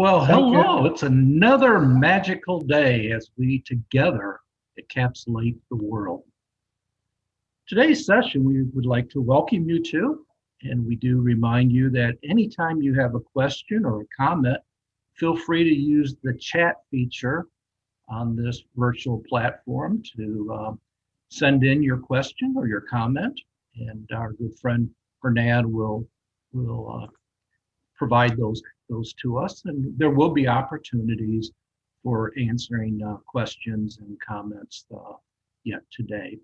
Well, Thank you. hello. It's another magical day as we together encapsulate the world. Today's session, we would like to welcome you to, and we do remind you that anytime you have a question or a comment, feel free to use the chat feature on this virtual platform to send in your question or your comment, and our good friend Bernad will provide those to us, and there will be opportunities for answering questions and comments yet today.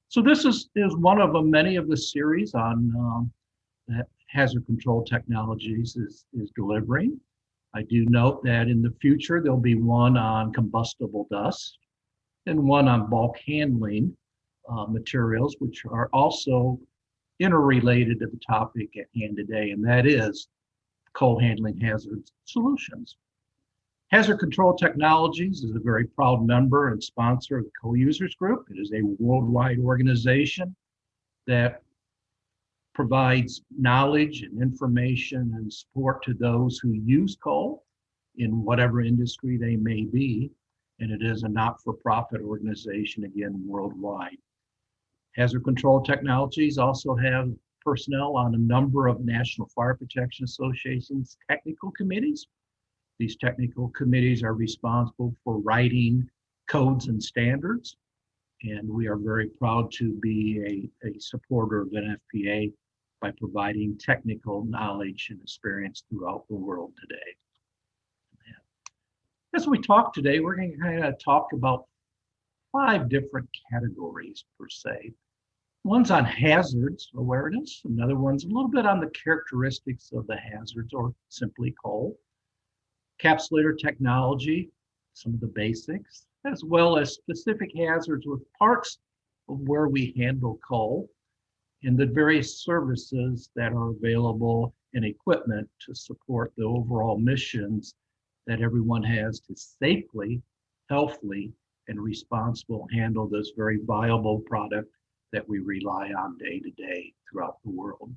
So this is one of many of the series on that Hazard Control Technologies is delivering. I do note that in the future there'll be one on combustible dust and one on bulk handling materials, which are also interrelated to the topic at hand today, and that is coal handling hazard solutions. Hazard Control Technologies is a very proud member and sponsor of the Co-Users Group. It is a worldwide organization that provides knowledge and information and support to those who use coal in whatever industry they may be. And it is a not-for-profit organization, again, worldwide. Hazard Control Technologies also have personnel on a number of National Fire Protection Association's technical committees. These technical committees are responsible for writing codes and standards, and we are very proud to be a supporter of NFPA by providing technical knowledge and experience throughout the world today. As we talk today, we're going to kind of talk about 5 different categories per se. One's on hazards awareness, another one's a little bit on the characteristics of the hazards or simply coal. Capsulator technology, some of the basics, as well as specific hazards with parts of where we handle coal and the various services that are available and equipment to support the overall missions that everyone has to safely, healthily, and responsibly handle this very viable product that we rely on day to day throughout the world.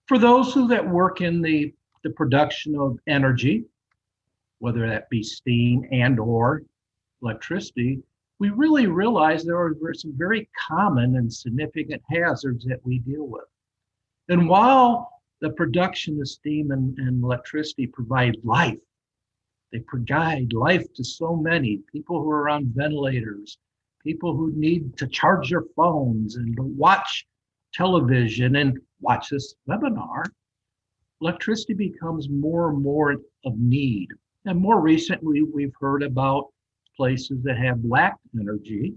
For those who that work in the production of energy, whether that be steam and or electricity, we really realize there are some very common and significant hazards that we deal with. And while the production of steam and electricity provide life, they provide life to so many people who are on ventilators, people who need to charge their phones and to watch television and watch this webinar. Electricity becomes more and more of need. And more recently, we've heard about places that have lacked energy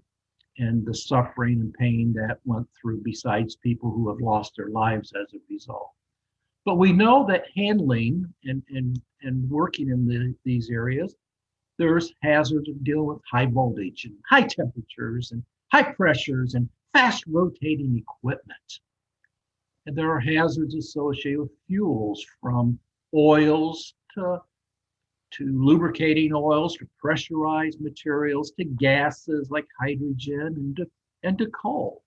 and the suffering and pain that went through, besides people who have lost their lives as a result. But we know that handling and working in these areas, there's hazards of dealing with high voltage and high temperatures and high pressures and fast rotating equipment. And there are hazards associated with fuels, from oils to lubricating oils, to pressurized materials, to gases like hydrogen and to coal.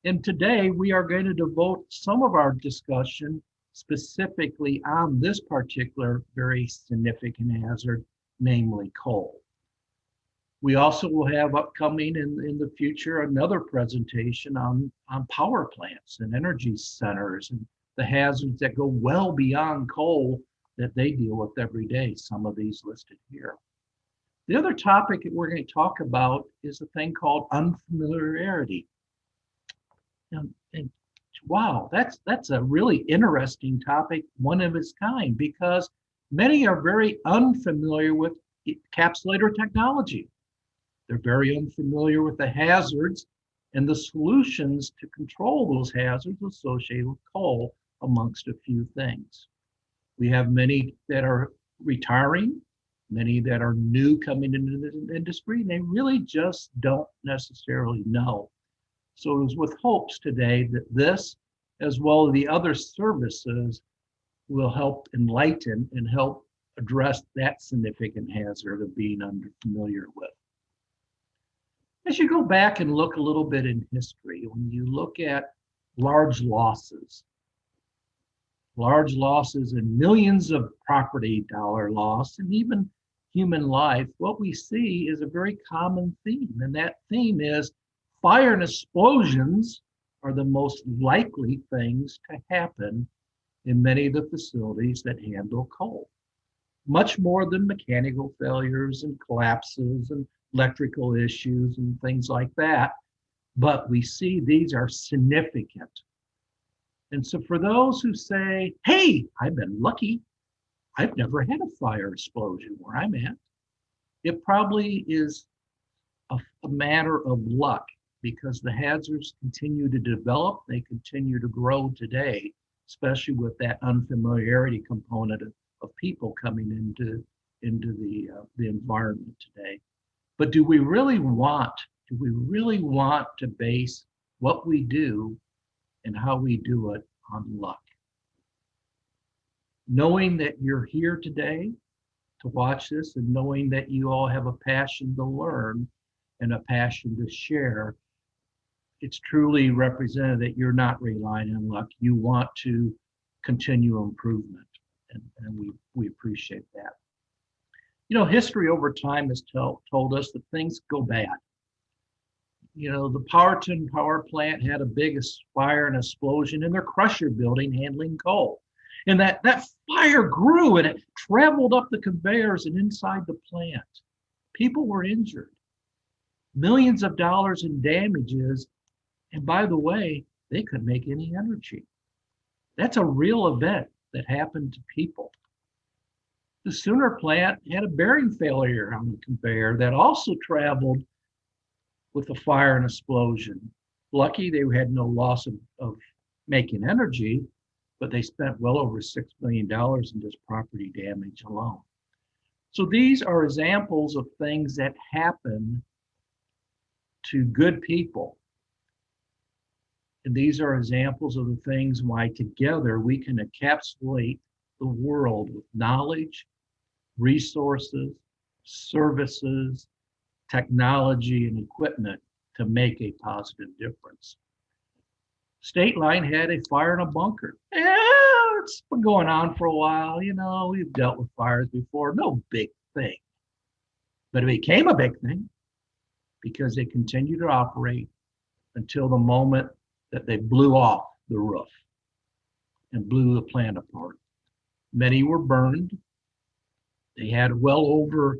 And today we are going to devote some of our discussion specifically on this particular very significant hazard, namely coal. We also will have upcoming in the future another presentation on power plants and energy centers and the hazards that go well beyond coal that they deal with every day, some of these listed here. The other topic that we're going to talk about is a thing called unfamiliarity. And wow, that's a really interesting topic, one of its kind, because many are very unfamiliar with capsulator technology. They're very unfamiliar with the hazards and the solutions to control those hazards associated with coal, amongst a few things. We have many that are retiring, many that are new coming into the industry, and they really just don't necessarily know. So it was with hopes today that this, as well as the other services, will help enlighten and help address that significant hazard of being unfamiliar with. As you go back and look a little bit in history, when you look at large losses large losses and millions of property dollar loss, and even human life, what we see is a very common theme. And that theme is fire and explosions are the most likely things to happen in many of the facilities that handle coal, much more than mechanical failures and collapses and electrical issues and things like that. But we see these are significant. And so for those who say, hey, I've been lucky, I've never had a fire explosion where I'm at, it probably is a matter of luck, because the hazards continue to develop, they continue to grow today, especially with that unfamiliarity component of people coming into the environment today. But do we really want to base what we do and how we do it on luck? Knowing that you're here today to watch this, and knowing that you all have a passion to learn and a passion to share, it's truly represented that you're not relying on luck. You want to continue improvement, and we appreciate that. You know, history over time has told us that things go bad. You know, the Powerton power plant had a big fire and explosion in their crusher building handling coal. And that fire grew and it traveled up the conveyors and inside the plant. People were injured, millions of dollars in damages. And by the way, they couldn't make any energy. That's a real event that happened to people. The Sooner plant had a bearing failure on the conveyor that also traveled with a fire and explosion. Lucky they had no loss of making energy, but they spent well over $6 million in just property damage alone. So these are examples of things that happen to good people. And these are examples of the things why together we can encapsulate the world with knowledge, resources, services, technology, and equipment to make a positive difference. State Line had a fire in a bunker. It's been going on for a while. You know, we've dealt with fires before. No big thing. But it became a big thing because they continued to operate until the moment that they blew off the roof and blew the plant apart. Many were burned. They had well over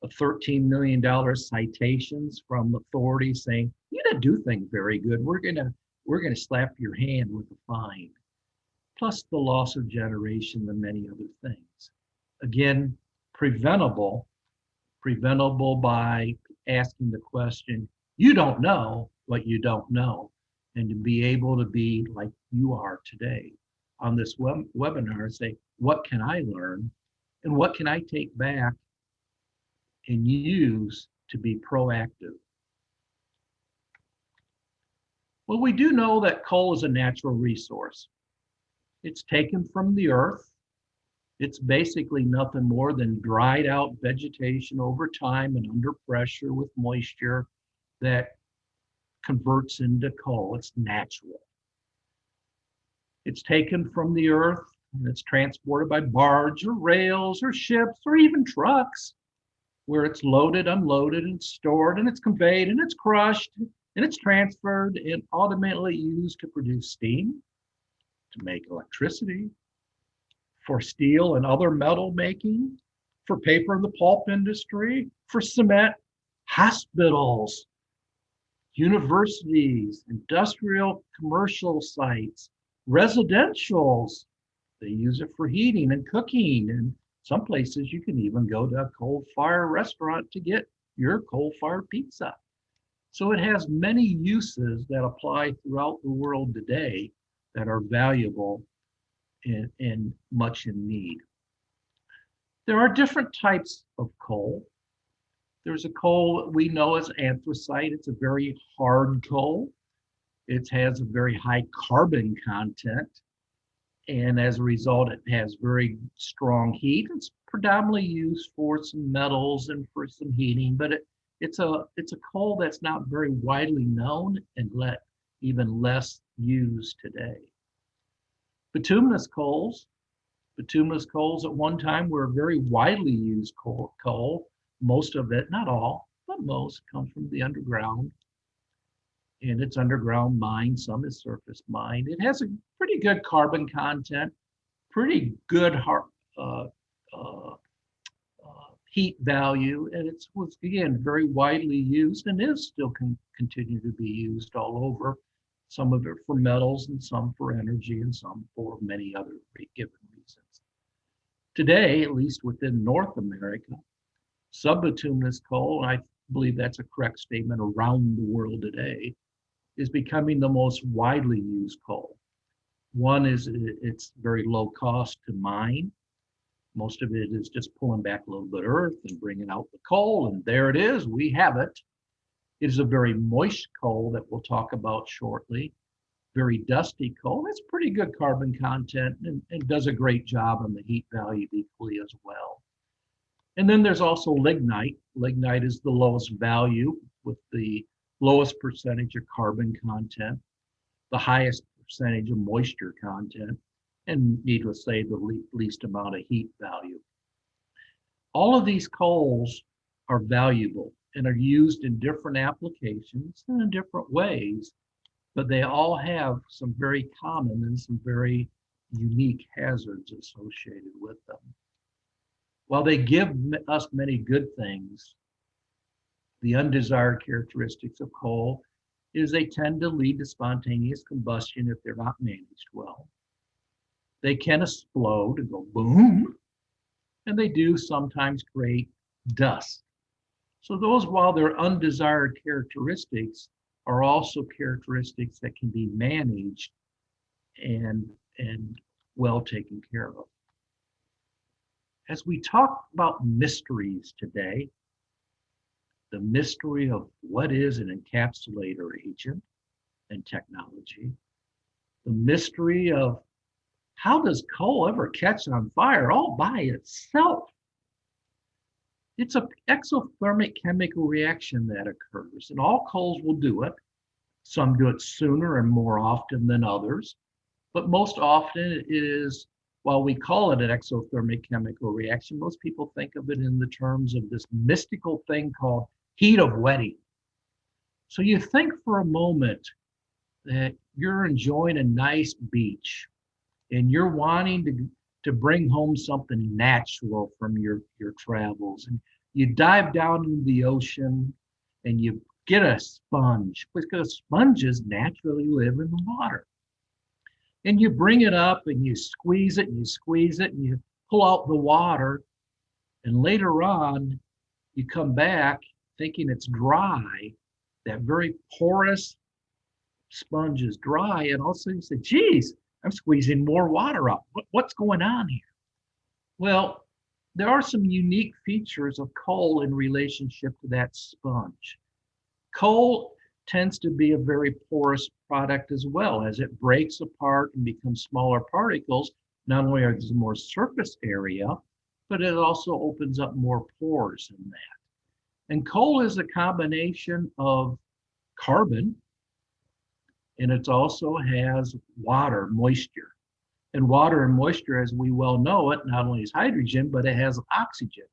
a $13 million citations from authorities saying, you didn't do things very good. We're gonna slap your hand with a fine, plus the loss of generation and many other things. Again, preventable by asking the question, you don't know what you don't know, and to be able to be like you are today on this webinar, say, what can I learn and what can I take back and use to be proactive? Well, we do know that coal is a natural resource. It's taken from the earth. It's basically nothing more than dried out vegetation over time and under pressure with moisture that converts into coal. It's natural. It's taken from the earth and it's transported by barge or rails or ships or even trucks, where it's loaded, unloaded, and stored, and it's conveyed, and it's crushed, and it's transferred, and ultimately used to produce steam, to make electricity, for steel and other metal making, for paper in the pulp industry, for cement, hospitals, universities, industrial commercial sites, residentials. They use it for heating and cooking, and some places you can even go to a coal-fired restaurant to get your coal-fired pizza. So it has many uses that apply throughout the world today that are valuable and much in need. There are different types of coal. There's a coal we know as anthracite. It's a very hard coal. It has a very high carbon content. And as a result, it has very strong heat. It's predominantly used for some metals and for some heating, but it's a coal that's not very widely known and even less used today. Bituminous coals. Bituminous coals at one time were a very widely used coal. Most of it, not all, but most, comes from the underground. And it's underground mined, some is surface mined. It has a pretty good carbon content, pretty good uh, uh, heat value, and it was, again, very widely used and is still continue to be used all over. Some of it for metals and some for energy and some for many other given reasons. Today, at least within North America, subbituminous coal, and I believe that's a correct statement around the world today, is becoming the most widely used coal. One is it's very low cost to mine. Most of it is just pulling back a little bit of earth and bringing out the coal, and there it is, we have it. It is a very moist coal that we'll talk about shortly. Very dusty coal. It's pretty good carbon content and does a great job on the heat value equally as well. And then there's also lignite. Lignite is the lowest value with the lowest percentage of carbon content, the highest percentage of moisture content, and needless to say, the least amount of heat value. All of these coals are valuable and are used in different applications and in different ways, but they all have some very common and some very unique hazards associated with them. While they give us many good things, the undesired characteristics of coal is they tend to lead to spontaneous combustion if they're not managed well. They can explode and go boom, and they do sometimes create dust. So those, while they're undesired characteristics, are also characteristics that can be managed and well taken care of. As we talk about mysteries today, the mystery of what is an encapsulator agent and technology, the mystery of how does coal ever catch on fire all by itself? It's an exothermic chemical reaction that occurs, and all coals will do it. Some do it sooner and more often than others, but most often it is, while we call it an exothermic chemical reaction, most people think of it in the terms of this mystical thing called heat of wedding. So you think for a moment that you're enjoying a nice beach and you're wanting to bring home something natural from your travels, and you dive down into the ocean and you get a sponge, because sponges naturally live in the water. And you bring it up and you squeeze it and you squeeze it and you pull out the water, and later on you come back thinking it's dry. That very porous sponge is dry, and all of a sudden you say, geez, I'm squeezing more water up. What's going on here? Well, there are some unique features of coal in relationship to that sponge. Coal tends to be a very porous product as well. As it breaks apart and becomes smaller particles, not only is there more surface area, but it also opens up more pores in that. And coal is a combination of carbon, and it also has water, moisture. And water and moisture, as we well know it, not only is hydrogen, but it has oxygen.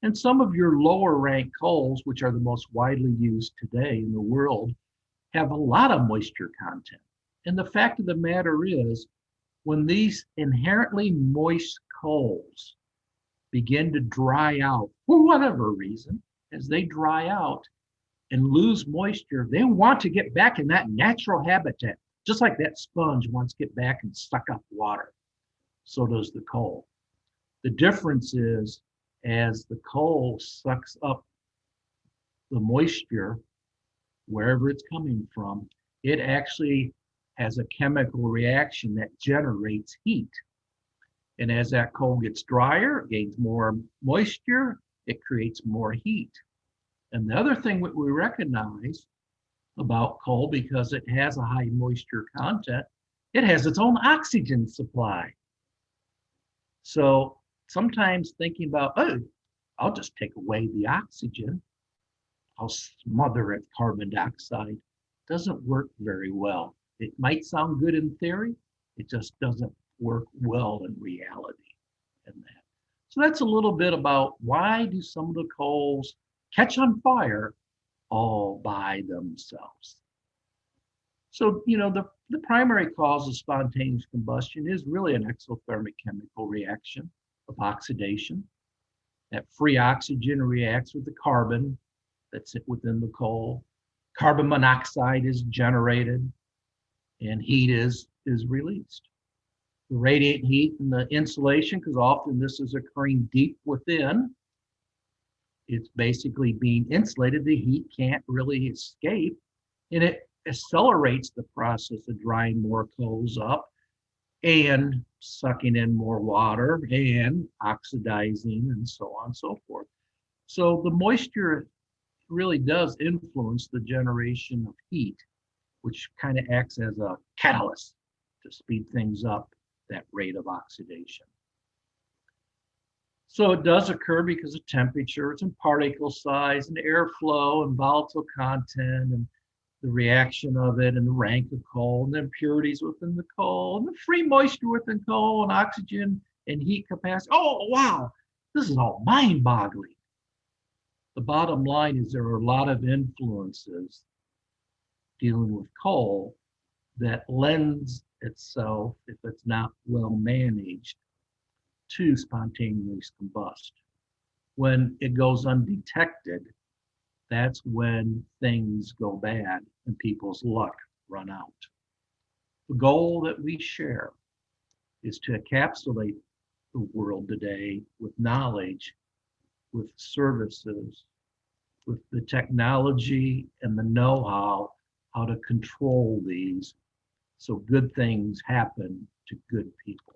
And some of your lower ranked coals, which are the most widely used today in the world, have a lot of moisture content. And the fact of the matter is, when these inherently moist coals begin to dry out, for whatever reason, as they dry out and lose moisture, they want to get back in that natural habitat, just like that sponge wants to get back and suck up water. So does the coal. The difference is, as the coal sucks up the moisture, wherever it's coming from, it actually has a chemical reaction that generates heat. And as that coal gets drier, it gains more moisture, it creates more heat. And the other thing that we recognize about coal, because it has a high moisture content, it has its own oxygen supply. So sometimes thinking about, oh, I'll just take away the oxygen, I'll smother it with carbon dioxide, doesn't work very well. It might sound good in theory, It just doesn't work well in reality in that. So that's a little bit about why do some of the coals catch on fire all by themselves. So, the primary cause of spontaneous combustion is really an exothermic chemical reaction of oxidation. That free oxygen reacts with the carbon that's within the coal. Carbon monoxide is generated and heat is released. The radiant heat and the insulation, because often this is occurring deep within, it's basically being insulated. The heat can't really escape, and it accelerates the process of drying more coals up and sucking in more water and oxidizing and so on and so forth. So the moisture really does influence the generation of heat, which kind of acts as a catalyst to speed things up, that rate of oxidation. So it does occur because of temperatures and particle size and airflow and volatile content and the reaction of it and the rank of coal and the impurities within the coal and the free moisture within coal and oxygen and heat capacity. Oh, wow, this is all mind-boggling. The bottom line is there are a lot of influences dealing with coal that lends itself, if it's not well managed, to spontaneous combust. When it goes undetected, that's when things go bad and people's luck run out. The goal that we share is to encapsulate the world today with knowledge, with services, with the technology and the know-how to control these so good things happen to good people.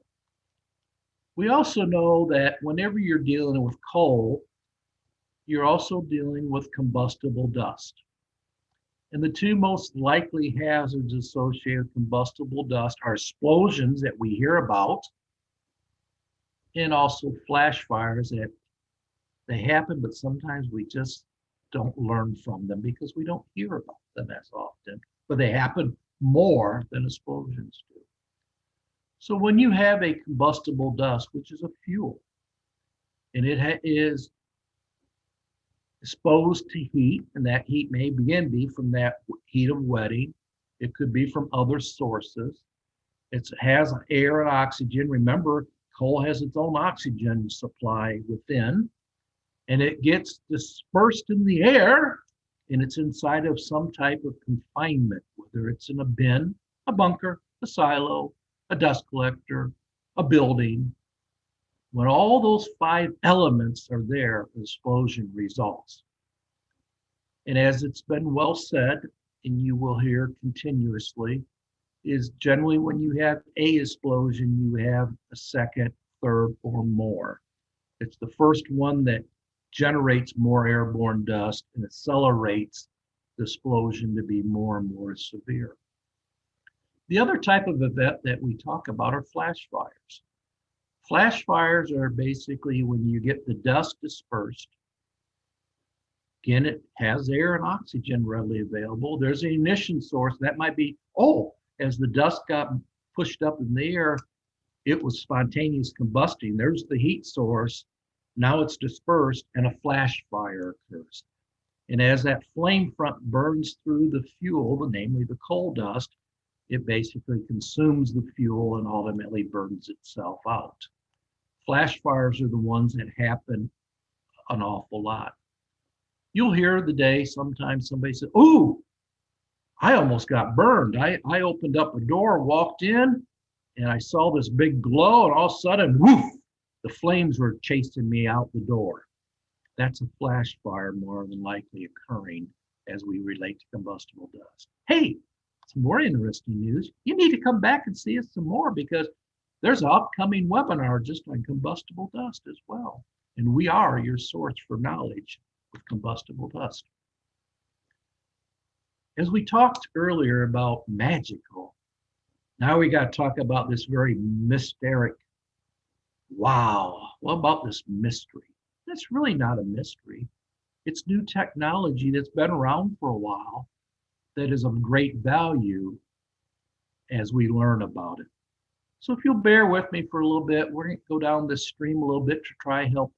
We also know that whenever you're dealing with coal, you're also dealing with combustible dust. And the two most likely hazards associated with combustible dust are explosions that we hear about and also flash fires that they happen, but sometimes we just don't learn from them because we don't hear about them as often, but they happen more than explosions do. So when you have a combustible dust, which is a fuel, and it is exposed to heat, and that heat may again be from that heat of wetting. It could be from other sources. It has air and oxygen. Remember, coal has its own oxygen supply within, and it gets dispersed in the air, and it's inside of some type of confinement, whether it's in a bin, a bunker, a silo, a dust collector, a building. When all those 5 elements are there, the explosion results. And as it's been well said, and you will hear continuously, is generally when you have a explosion, you have a second, third, or more. It's the first one that generates more airborne dust and accelerates the explosion to be more and more severe. The other type of event that we talk about are flash fires. Flash fires are basically when you get the dust dispersed. Again, it has air and oxygen readily available. There's an ignition source that might be, as the dust got pushed up in the air, it was spontaneous combusting. There's the heat source. Now it's dispersed and a flash fire occurs. And as that flame front burns through the fuel, namely the coal dust, it basically consumes the fuel and ultimately burns itself out. Flash fires are the ones that happen an awful lot. You'll hear the day sometimes somebody says, "Ooh, I almost got burned. I opened up a door, walked in, and I saw this big glow, and all of a sudden, woof, the flames were chasing me out the door." That's a flash fire more than likely occurring as we relate to combustible dust. Hey, some more interesting news. You need to come back and see us some more because there's an upcoming webinar just on combustible dust as well. And we are your source for knowledge with combustible dust. As we talked earlier about magical, now we got to talk about this very mysterious. Wow, what about this mystery? It's really not a mystery. It's new technology that's been around for a while that is of great value as we learn about it. So if you'll bear with me for a little bit, we're going to go down this stream a little bit to try and help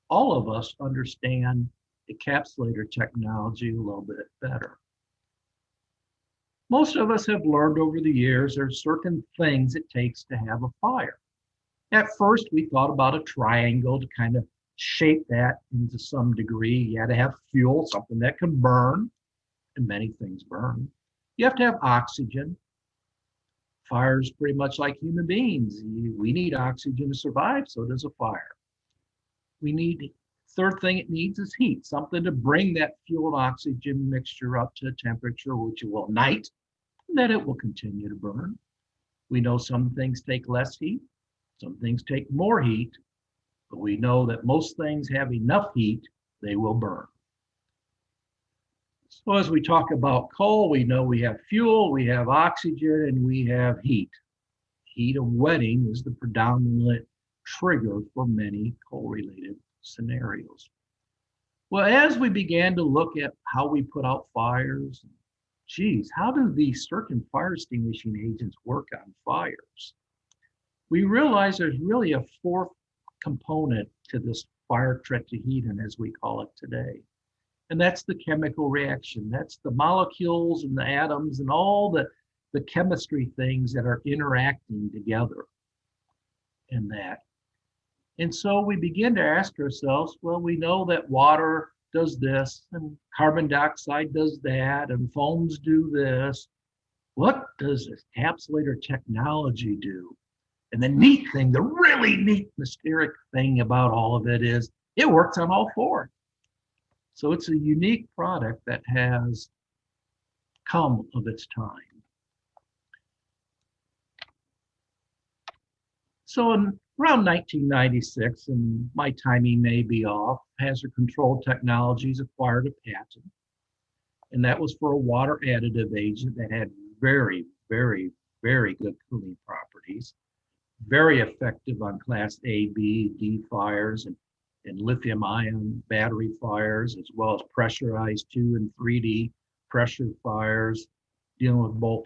all of us understand encapsulator technology a little bit better. Most of us have learned over the years there's certain things it takes to have a fire. At first, we thought about a triangle to kind of shape that into some degree. You had to have fuel, something that can burn, and many things burn. You have to have oxygen. Fire's pretty much like human beings. We need oxygen to survive, so does a fire. Third thing it needs is heat, something to bring that fuel and oxygen mixture up to a temperature which it will ignite, and then it will continue to burn. We know some things take less heat, some things take more heat, but we know that most things have enough heat, they will burn. So as we talk about coal, we know we have fuel, we have oxygen, and we have heat. Heat of wetting is the predominant trigger for many coal-related scenarios. Well, as we began to look at how we put out fires, geez, how do these certain fire extinguishing agents work on fires? We realized there's really a fourth component to this fire tetrahedron, as we call it today. And that's the chemical reaction. That's the molecules and the atoms and all the chemistry things that are interacting together in that. And so we begin to ask ourselves, well, we know that water does this and carbon dioxide does that and foams do this. What does encapsulator technology do? And the neat thing, the really neat, mysterious thing about all of it is it works on all four. So it's a unique product that has come of its time. So around 1996, and my timing may be off, Hazard Control Technologies acquired a patent. And that was for a water additive agent that had very, very, very good cooling properties, very effective on Class A, B, D fires, and lithium-ion battery fires, as well as pressurized 2 and 3D pressure fires, dealing with both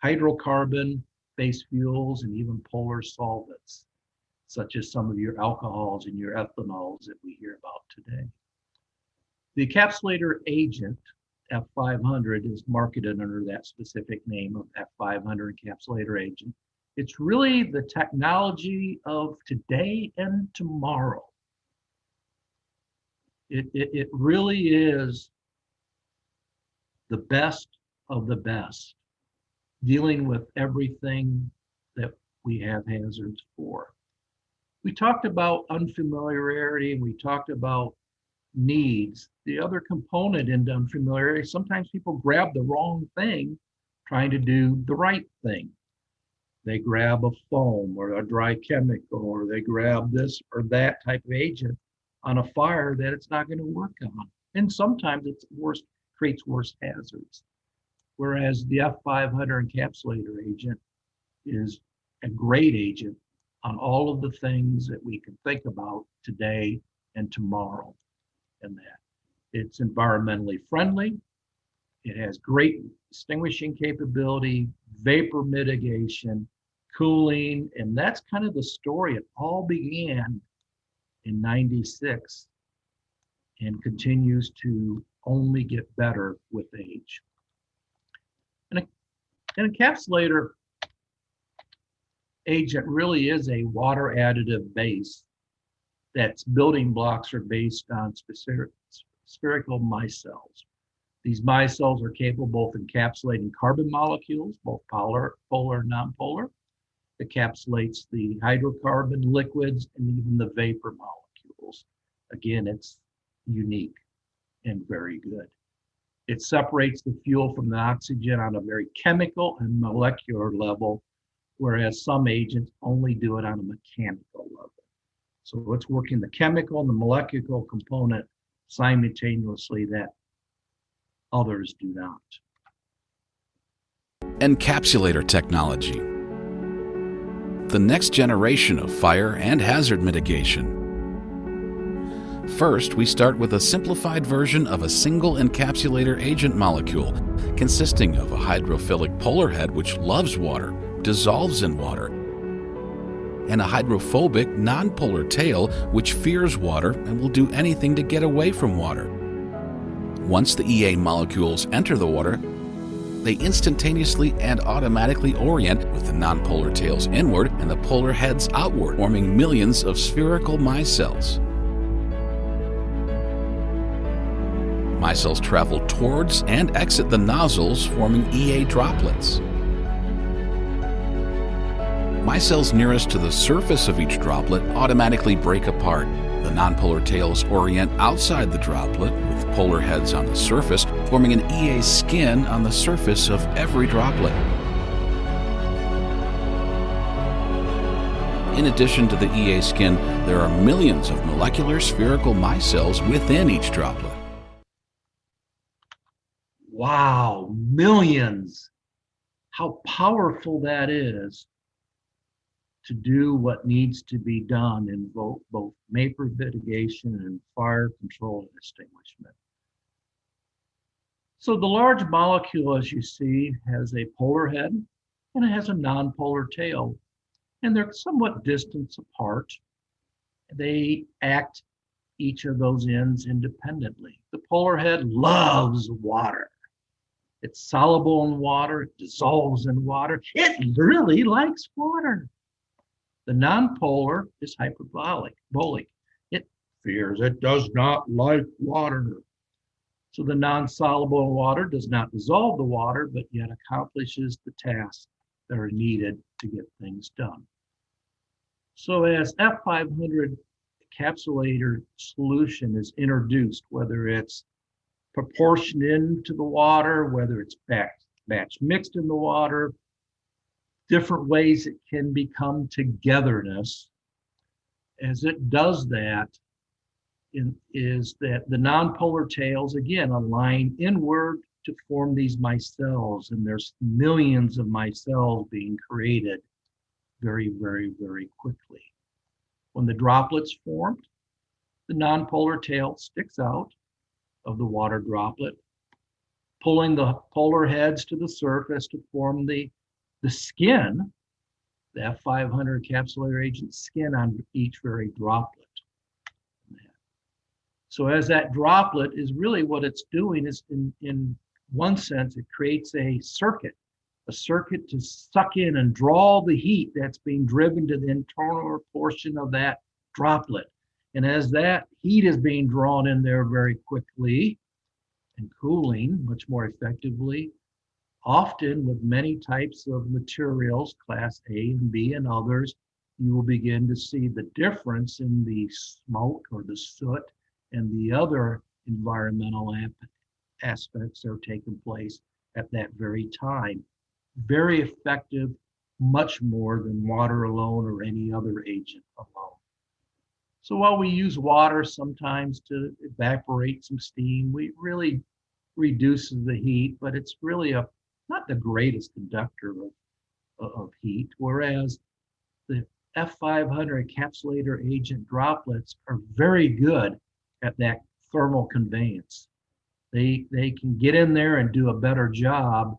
hydrocarbon-based fuels and even polar solvents, such as some of your alcohols and your ethanols that we hear about today. The encapsulator agent, F500, is marketed under that specific name of F500 encapsulator agent. It's really the technology of today and tomorrow. It really is the best of the best, dealing with everything that we have hazards for. We talked about unfamiliarity and we talked about needs. The other component in unfamiliarity, sometimes people grab the wrong thing trying to do the right thing. They grab a foam or a dry chemical, or they grab this or that type of agent on a fire that it's not going to work on. And sometimes it's worse, creates worse hazards. Whereas the F500 encapsulator agent is a great agent on all of the things that we can think about today and tomorrow. And that it's environmentally friendly. It has great extinguishing capability, vapor mitigation, cooling, and that's kind of the story. It all began in '96 and continues to only get better with age. And an encapsulator agent really is a water additive base that's building blocks are based on spherical micelles. These micelles are capable of encapsulating carbon molecules, both polar and nonpolar. It encapsulates the hydrocarbon liquids and even the vapor molecules. Again, it's unique and very good. It separates the fuel from the oxygen on a very chemical and molecular level, whereas some agents only do it on a mechanical level. So it's working the chemical and the molecular component simultaneously that others do not. Encapsulator technology. The next generation of fire and hazard mitigation. First, we start with a simplified version of a single encapsulator agent molecule consisting of a hydrophilic polar head which loves water, dissolves in water, and a hydrophobic, nonpolar tail which fears water and will do anything to get away from water. Once the EA molecules enter the water, they instantaneously and automatically orient with the nonpolar tails inward and the polar heads outward, forming millions of spherical micelles. Micelles travel towards and exit the nozzles, forming EA droplets. Micelles nearest to the surface of each droplet automatically break apart. The nonpolar tails orient outside the droplet, with polar heads on the surface, forming an EA skin on the surface of every droplet. In addition to the EA skin, there are millions of molecular spherical micelles within each droplet. Wow, millions. How powerful that is to do what needs to be done in both vapor mitigation and fire control and extinguishment. So the large molecule, as you see, has a polar head and it has a nonpolar tail, and they're somewhat distant apart. They act each of those ends independently. The polar head loves water. It's soluble in water, it dissolves in water. It really likes water. The nonpolar is hyperbolic. It fears, it does not like water. So the non-soluble in water does not dissolve the water, but yet accomplishes the tasks that are needed to get things done. So as F500 encapsulator solution is introduced, whether it's proportioned into the water, whether it's batch mixed in the water, different ways it can become togetherness. As it does that, is that the nonpolar tails, again, align inward to form these micelles, and there's millions of micelles being created very, very, very quickly. When the droplet's formed, the nonpolar tail sticks out of the water droplet, pulling the polar heads to the surface to form the skin, the F500 encapsulator agent skin on each very droplet. So as that droplet is really what it's doing is in one sense, it creates a circuit to suck in and draw the heat that's being driven to the internal portion of that droplet. And as that heat is being drawn in there very quickly and cooling much more effectively, often with many types of materials, class A and B and others, you will begin to see the difference in the smoke or the soot and the other environmental aspects that are taking place at that very time. Very effective, much more than water alone or any other agent alone. So while we use water sometimes to evaporate some steam, we really reduces the heat, but it's really not the greatest conductor of heat, whereas the F500 encapsulator agent droplets are very good at that thermal conveyance. They can get in there and do a better job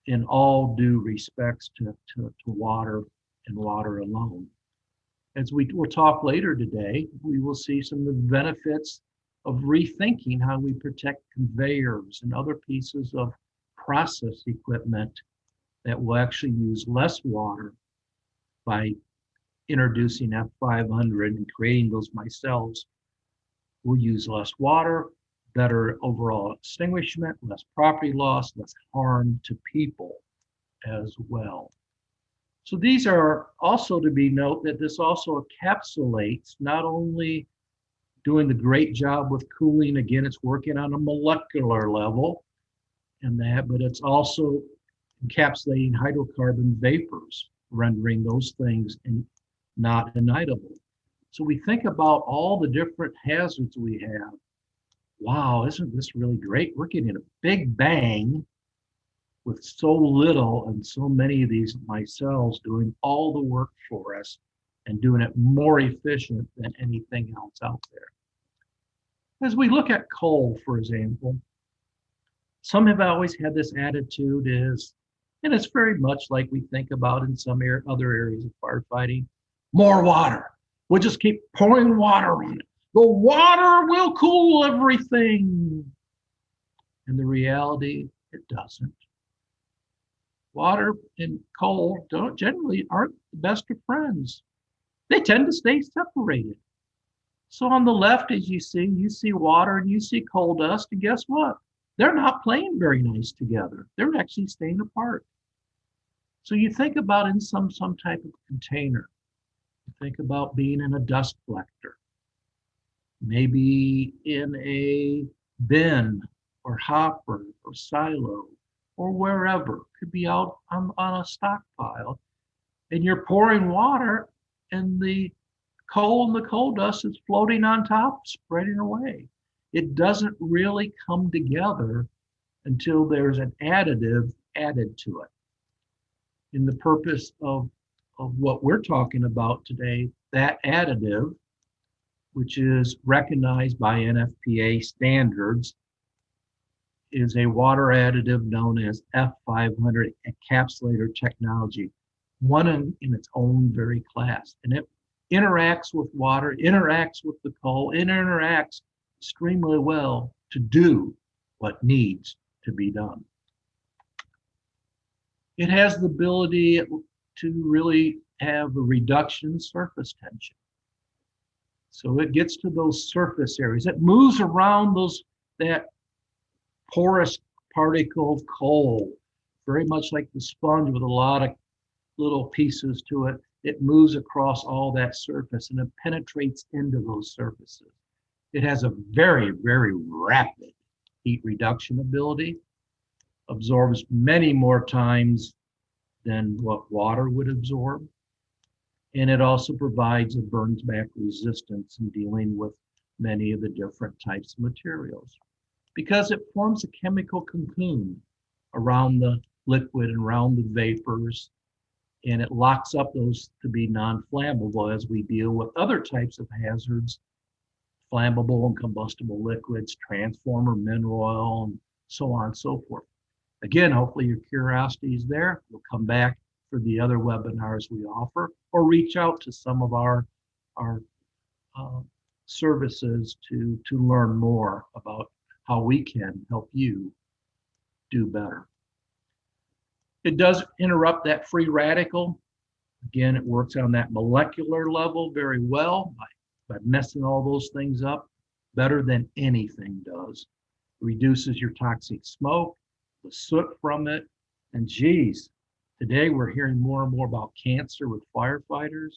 in all due respects to water and water alone. As we will talk later today, we will see some of the benefits of rethinking how we protect conveyors and other pieces of process equipment that will actually use less water by introducing F500 and creating those micelles. We'll use less water, better overall extinguishment, less property loss, less harm to people as well. So these are also to be noted that this also encapsulates not only doing the great job with cooling, again, it's working on a molecular level and that, but it's also encapsulating hydrocarbon vapors, rendering those things not ignitable. So we think about all the different hazards we have. Wow, isn't this really great? We're getting a big bang with so little and so many of these micelles doing all the work for us and doing it more efficient than anything else out there. As we look at coal, for example, some have always had this attitude is And it's very much like we think about in some other areas of firefighting. More water. We'll just keep pouring water on it. The water will cool everything. And the reality, it doesn't. Water and coal generally aren't the best of friends. They tend to stay separated. So on the left, as you see water and you see coal dust, and guess what? They're not playing very nice together. They're actually staying apart. So you think about in some type of container. You think about being in a dust collector, maybe in a bin or hopper or silo or wherever. Could be out on a stockpile, and you're pouring water, and the coal and the coal dust is floating on top, spreading away. It doesn't really come together until there's an additive added to it. In the purpose of what we're talking about today, that additive, which is recognized by NFPA standards, is a water additive known as F500 encapsulator technology, one in its own very class. And it interacts with water, interacts with the coal, it interacts extremely well to do what needs to be done. It has the ability to really have a reduction in surface tension. So it gets to those surface areas. It moves around that porous particle of coal, very much like the sponge with a lot of little pieces to it. It moves across all that surface and it penetrates into those surfaces. It has a very, very rapid heat reduction ability, absorbs many more times than what water would absorb. And it also provides a burns back resistance in dealing with many of the different types of materials, because it forms a chemical cocoon around the liquid and around the vapors, and it locks up those to be non-flammable as we deal with other types of hazards, flammable and combustible liquids, transformer mineral oil, and so on and so forth. Again, hopefully your curiosity is there. We'll come back for the other webinars we offer, or reach out to some of our services to learn more about how we can help you do better. It does interrupt that free radical. Again, it works on that molecular level very well by messing all those things up better than anything does. Reduces your toxic smoke, the soot from it, and geez, today we're hearing more and more about cancer with firefighters.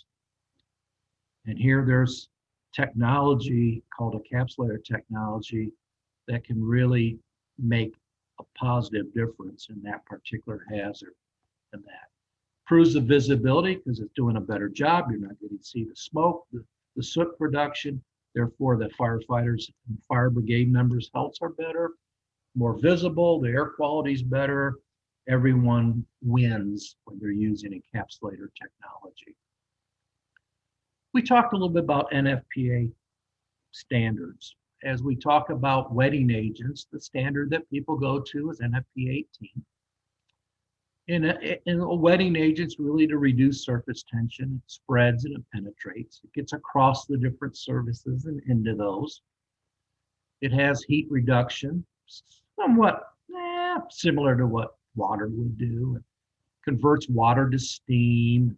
And here there's technology called encapsulator technology that can really make a positive difference in that particular hazard. And that improves the visibility because it's doing a better job. You're not getting to see the smoke, the soot production. Therefore, the firefighters and fire brigade members' healths are better, more visible, the air quality is better. Everyone wins when they're using encapsulator technology. We talked a little bit about NFPA standards. As we talk about wetting agents, the standard that people go to is NFPA 18. And a wetting agent's really to reduce surface tension. It spreads and it penetrates. It gets across the different surfaces and into those. It has heat reduction, somewhat similar to what water would do. It converts water to steam,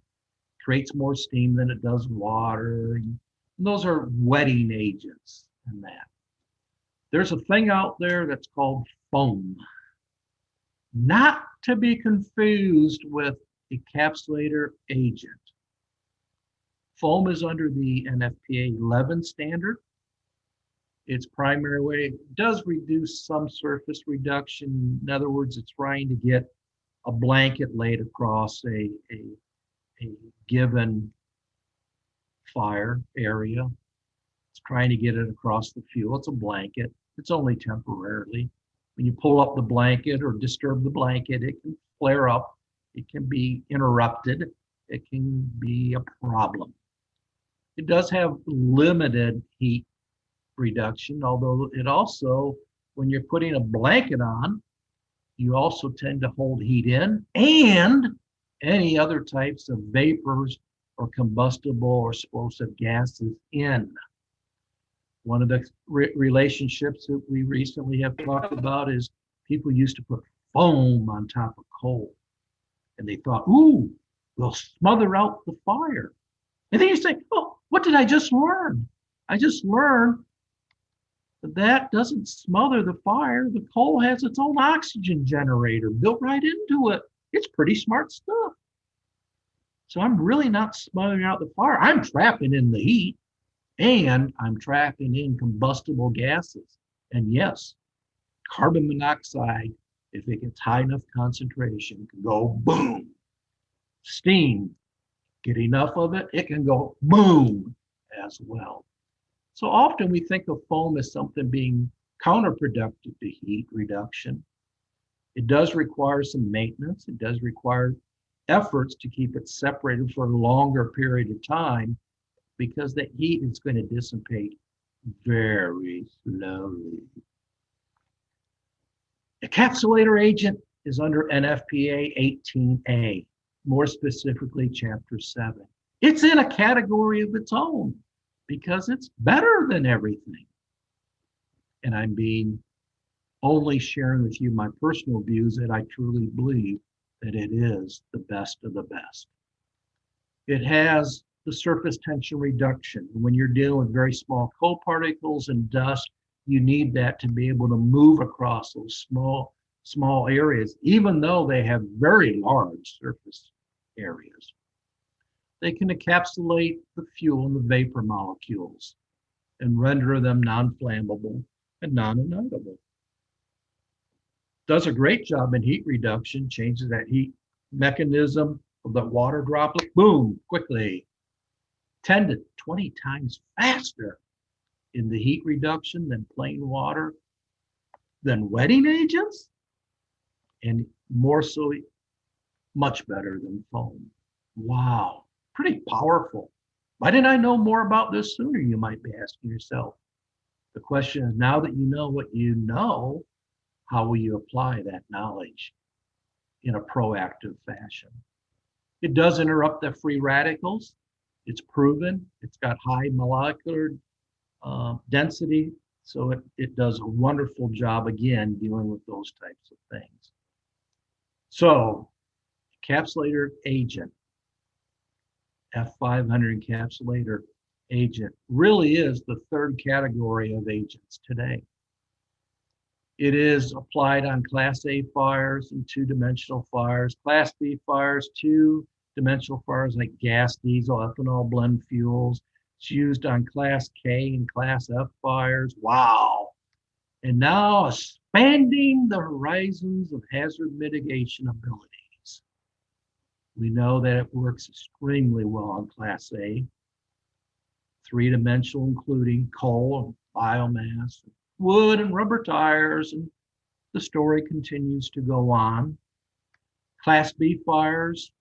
creates more steam than it does water. And those are wetting agents and that. There's a thing out there that's called foam. Not to be confused with encapsulator agent. Foam is under the NFPA 11 standard. Its primary way does reduce some surface reduction. In other words, it's trying to get a blanket laid across a given fire area. It's trying to get it across the fuel. It's a blanket. It's only temporarily. When you pull up the blanket or disturb the blanket, it can flare up. It can be interrupted. It can be a problem. It does have limited heat reduction, although it also, when you're putting a blanket on, You also tend to hold heat in, and any other types of vapors or combustible or explosive gases in. One of the relationships that we recently have talked about is people used to put foam on top of coal, and they thought, ooh, we'll smother out the fire. And then you say, oh, what did I just learn? I just learned that that doesn't smother the fire. The coal has its own oxygen generator built right into it. It's pretty smart stuff. So I'm really not smothering out the fire. I'm trapping in the heat, and I'm trapping in combustible gases. And yes, carbon monoxide, if it gets high enough concentration, can go boom. Steam, get enough of it, it can go boom as well. So often we think of foam as something being counterproductive to heat reduction. It does require some maintenance. It does require efforts to keep it separated for a longer period of time because the heat is going to dissipate very slowly. Encapsulator agent is under NFPA 18A, more specifically Chapter 7. It's in a category of its own because it's better than everything. And I'm being only sharing with you my personal views that I truly believe that it is the best of the best. It has the surface tension reduction. When you're dealing with very small coal particles and dust, you need that to be able to move across those small areas, even though they have very large surface areas. They can encapsulate the fuel and the vapor molecules and render them non-flammable and non-ignitable. Does a great job in heat reduction, changes that heat mechanism of the water droplet, boom, quickly. 10 to 20 times faster in the heat reduction than plain water, than wetting agents, and more so, much better than foam. Wow, pretty powerful. Why didn't I know more about this sooner, you might be asking yourself. The question is, now that you know what you know, how will you apply that knowledge in a proactive fashion? It does interrupt the free radicals. It's proven. It's got high molecular density. So it does a wonderful job, again, dealing with those types of things. So encapsulator agent, F500 encapsulator agent, really is the third category of agents today. It is applied on Class A fires and two-dimensional fires, Class B fires, two-dimensional fires like gas, diesel, ethanol blend fuels. It's used on Class K and Class F fires. Wow. And now expanding the horizons of hazard mitigation abilities. We know that it works extremely well on Class A, three-dimensional, including coal and biomass, wood and rubber tires, and the story continues to go on. Class B fires,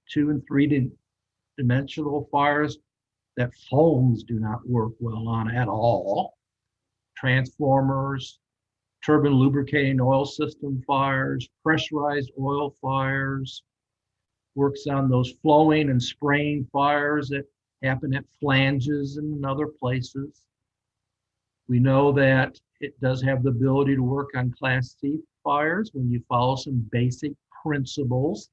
two and three-dimensional fires that foams do not work well on at all. Transformers, turbine lubricating oil system fires, pressurized oil fires, works on those flowing and spraying fires that happen at flanges and other places. We know that it does have the ability to work on Class C fires when you follow some basic principles.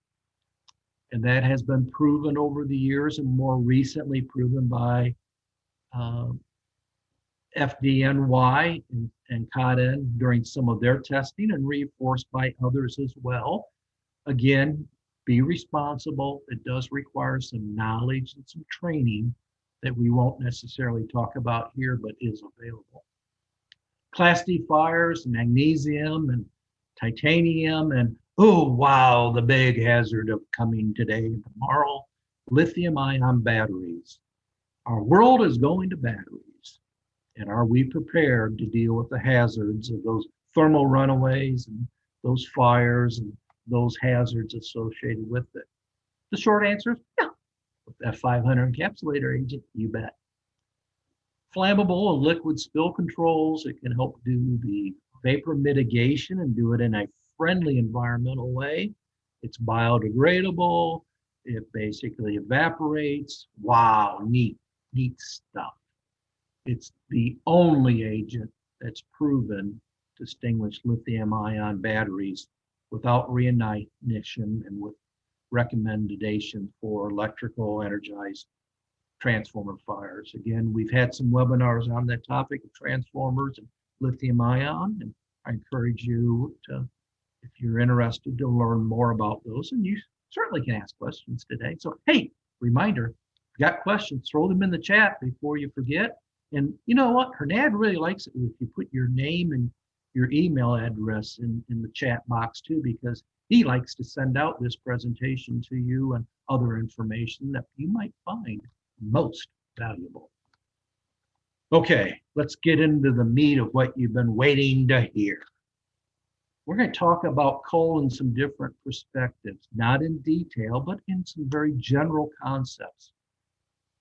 And that has been proven over the years and more recently proven by FDNY and CODN during some of their testing and reinforced by others as well. Again, be responsible. It does require some knowledge and some training that we won't necessarily talk about here, but is available. Class D fires, magnesium and titanium, and oh wow, the big hazard of coming today and tomorrow, lithium-ion batteries. Our world is going to batteries. And are we prepared to deal with the hazards of those thermal runaways and those fires and those hazards associated with it? The short answer is yeah. With that F500 encapsulator agent, you bet. Flammable and liquid spill controls, it can help do the vapor mitigation and do it in a friendly environmental way. It's biodegradable. It basically evaporates. Wow, neat stuff. It's the only agent that's proven to extinguish lithium-ion batteries without reignition and with recommendation for electrical energized transformer fires. Again, we've had some webinars on that topic of transformers and lithium ion, and I encourage you to, if you're interested, to learn more about those, and you certainly can ask questions today. So, hey, reminder, if you got questions, throw them in the chat before you forget. And you know what? Hernad really likes it if you put your name and your email address in the chat box too, because he likes to send out this presentation to you and other information that you might find most valuable. Okay, let's get into the meat of what you've been waiting to hear. We're going to talk about coal in some different perspectives, not in detail, but in some very general concepts.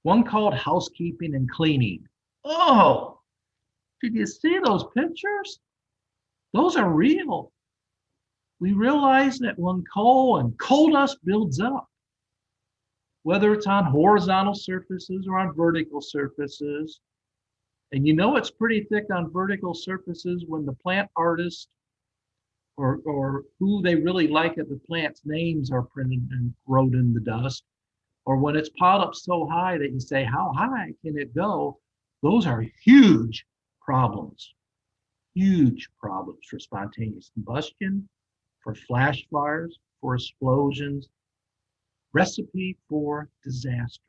One called housekeeping and cleaning. Oh, did you see those pictures? Those are real. We realize that when coal and coal dust builds up, whether it's on horizontal surfaces or on vertical surfaces, and you know it's pretty thick on vertical surfaces when the plant artist or who they really like at the plant's names are printed and wrote in the dust, or when it's piled up so high that you say, how high can it go? Those are huge problems for spontaneous combustion, for flash fires, for explosions, recipe for disaster.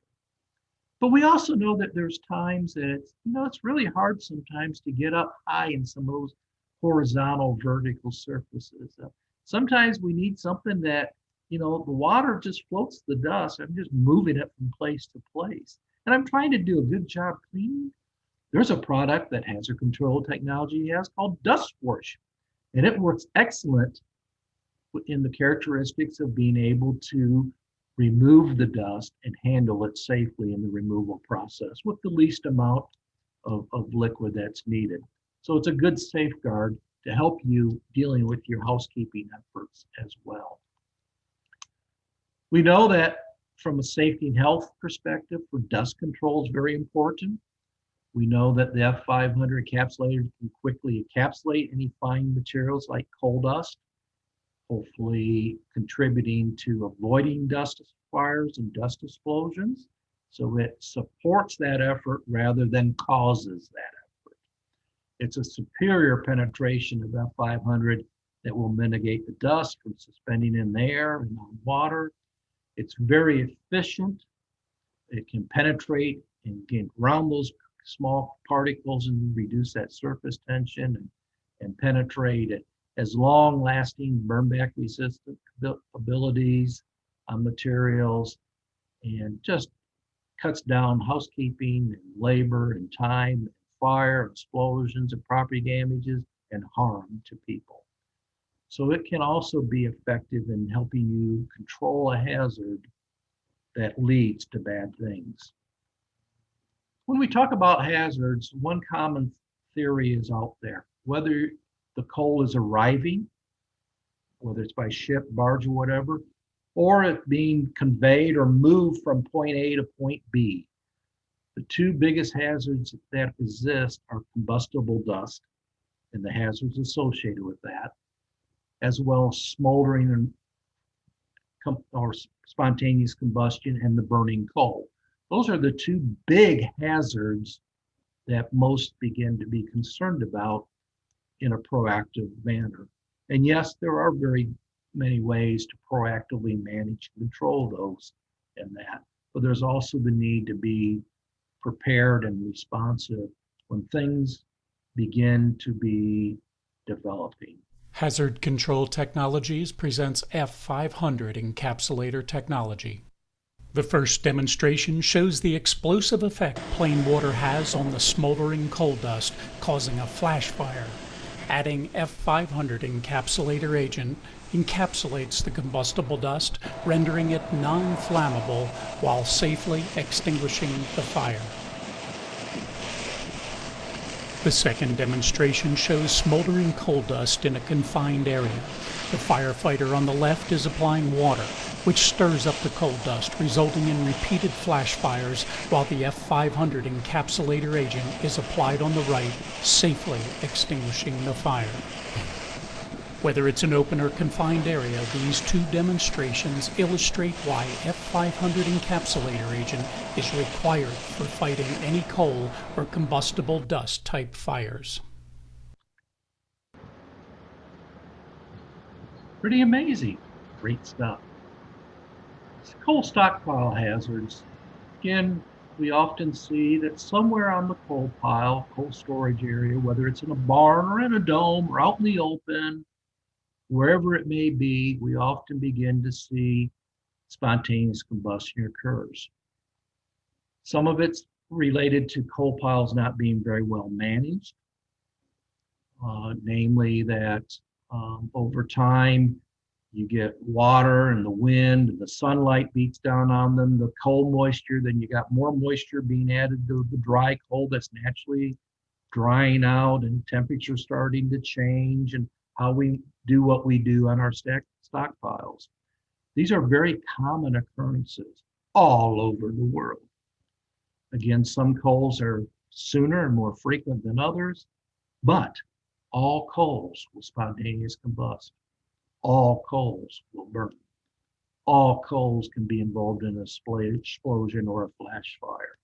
But we also know that there's times that it's really hard sometimes to get up high in some of those horizontal vertical surfaces. Sometimes we need something that, the water just floats the dust. I'm just moving it from place to place. And I'm trying to do a good job cleaning. There's a product that Hazard Control Technology has called Dust Wash. And it works excellent in the characteristics of being able to remove the dust and handle it safely in the removal process with the least amount of liquid that's needed. So it's a good safeguard to help you dealing with your housekeeping efforts as well. We know that from a safety and health perspective, for dust control is very important. We know that the F500 encapsulator can quickly encapsulate any fine materials like coal dust, hopefully contributing to avoiding dust fires and dust explosions. So it supports that effort rather than causes that effort. It's a superior penetration of F500 that will mitigate the dust from suspending in the air and on water. It's very efficient. It can penetrate and get around those small particles and reduce that surface tension and penetrate it. Has long-lasting burn-back resistant abilities on materials, and just cuts down housekeeping and labor and time, and fire, explosions, and property damages and harm to people. So it can also be effective in helping you control a hazard that leads to bad things. When we talk about hazards, one common theory is out there. Whether the coal is arriving, whether it's by ship, barge, or whatever, or it being conveyed or moved from point A to point B. The two biggest hazards that exist are combustible dust and the hazards associated with that, as well as smoldering or spontaneous combustion and the burning coal. Those are the two big hazards that most begin to be concerned about in a proactive manner. And yes, there are very many ways to proactively manage and control those and that, but there's also the need to be prepared and responsive when things begin to be developing. Hazard Control Technologies presents F500 encapsulator technology. The first demonstration shows the explosive effect plain water has on the smoldering coal dust, causing a flash fire. Adding F500 encapsulator agent encapsulates the combustible dust, rendering it non-flammable while safely extinguishing the fire. The second demonstration shows smoldering coal dust in a confined area. The firefighter on the left is applying water, which stirs up the coal dust, resulting in repeated flash fires, while the F500 encapsulator agent is applied on the right, safely extinguishing the fire. Whether it's an open or confined area, these two demonstrations illustrate why F500 encapsulator agent is required for fighting any coal or combustible dust type fires. Pretty amazing. Great stuff. Coal stockpile hazards. Again, we often see that somewhere on the coal pile, coal storage area, whether it's in a barn or in a dome or out in the open, wherever it may be, we often begin to see spontaneous combustion occurs. Some of it's related to coal piles not being very well managed, namely that over time, you get water and the wind and the sunlight beats down on them, the coal moisture, then you got more moisture being added to the dry coal that's naturally drying out and temperature starting to change and how we do what we do on our stockpiles. These are very common occurrences all over the world. Again, some coals are sooner and more frequent than others, but all coals will spontaneous combust. All coals will burn. All coals can be involved in an explosion or a flash fire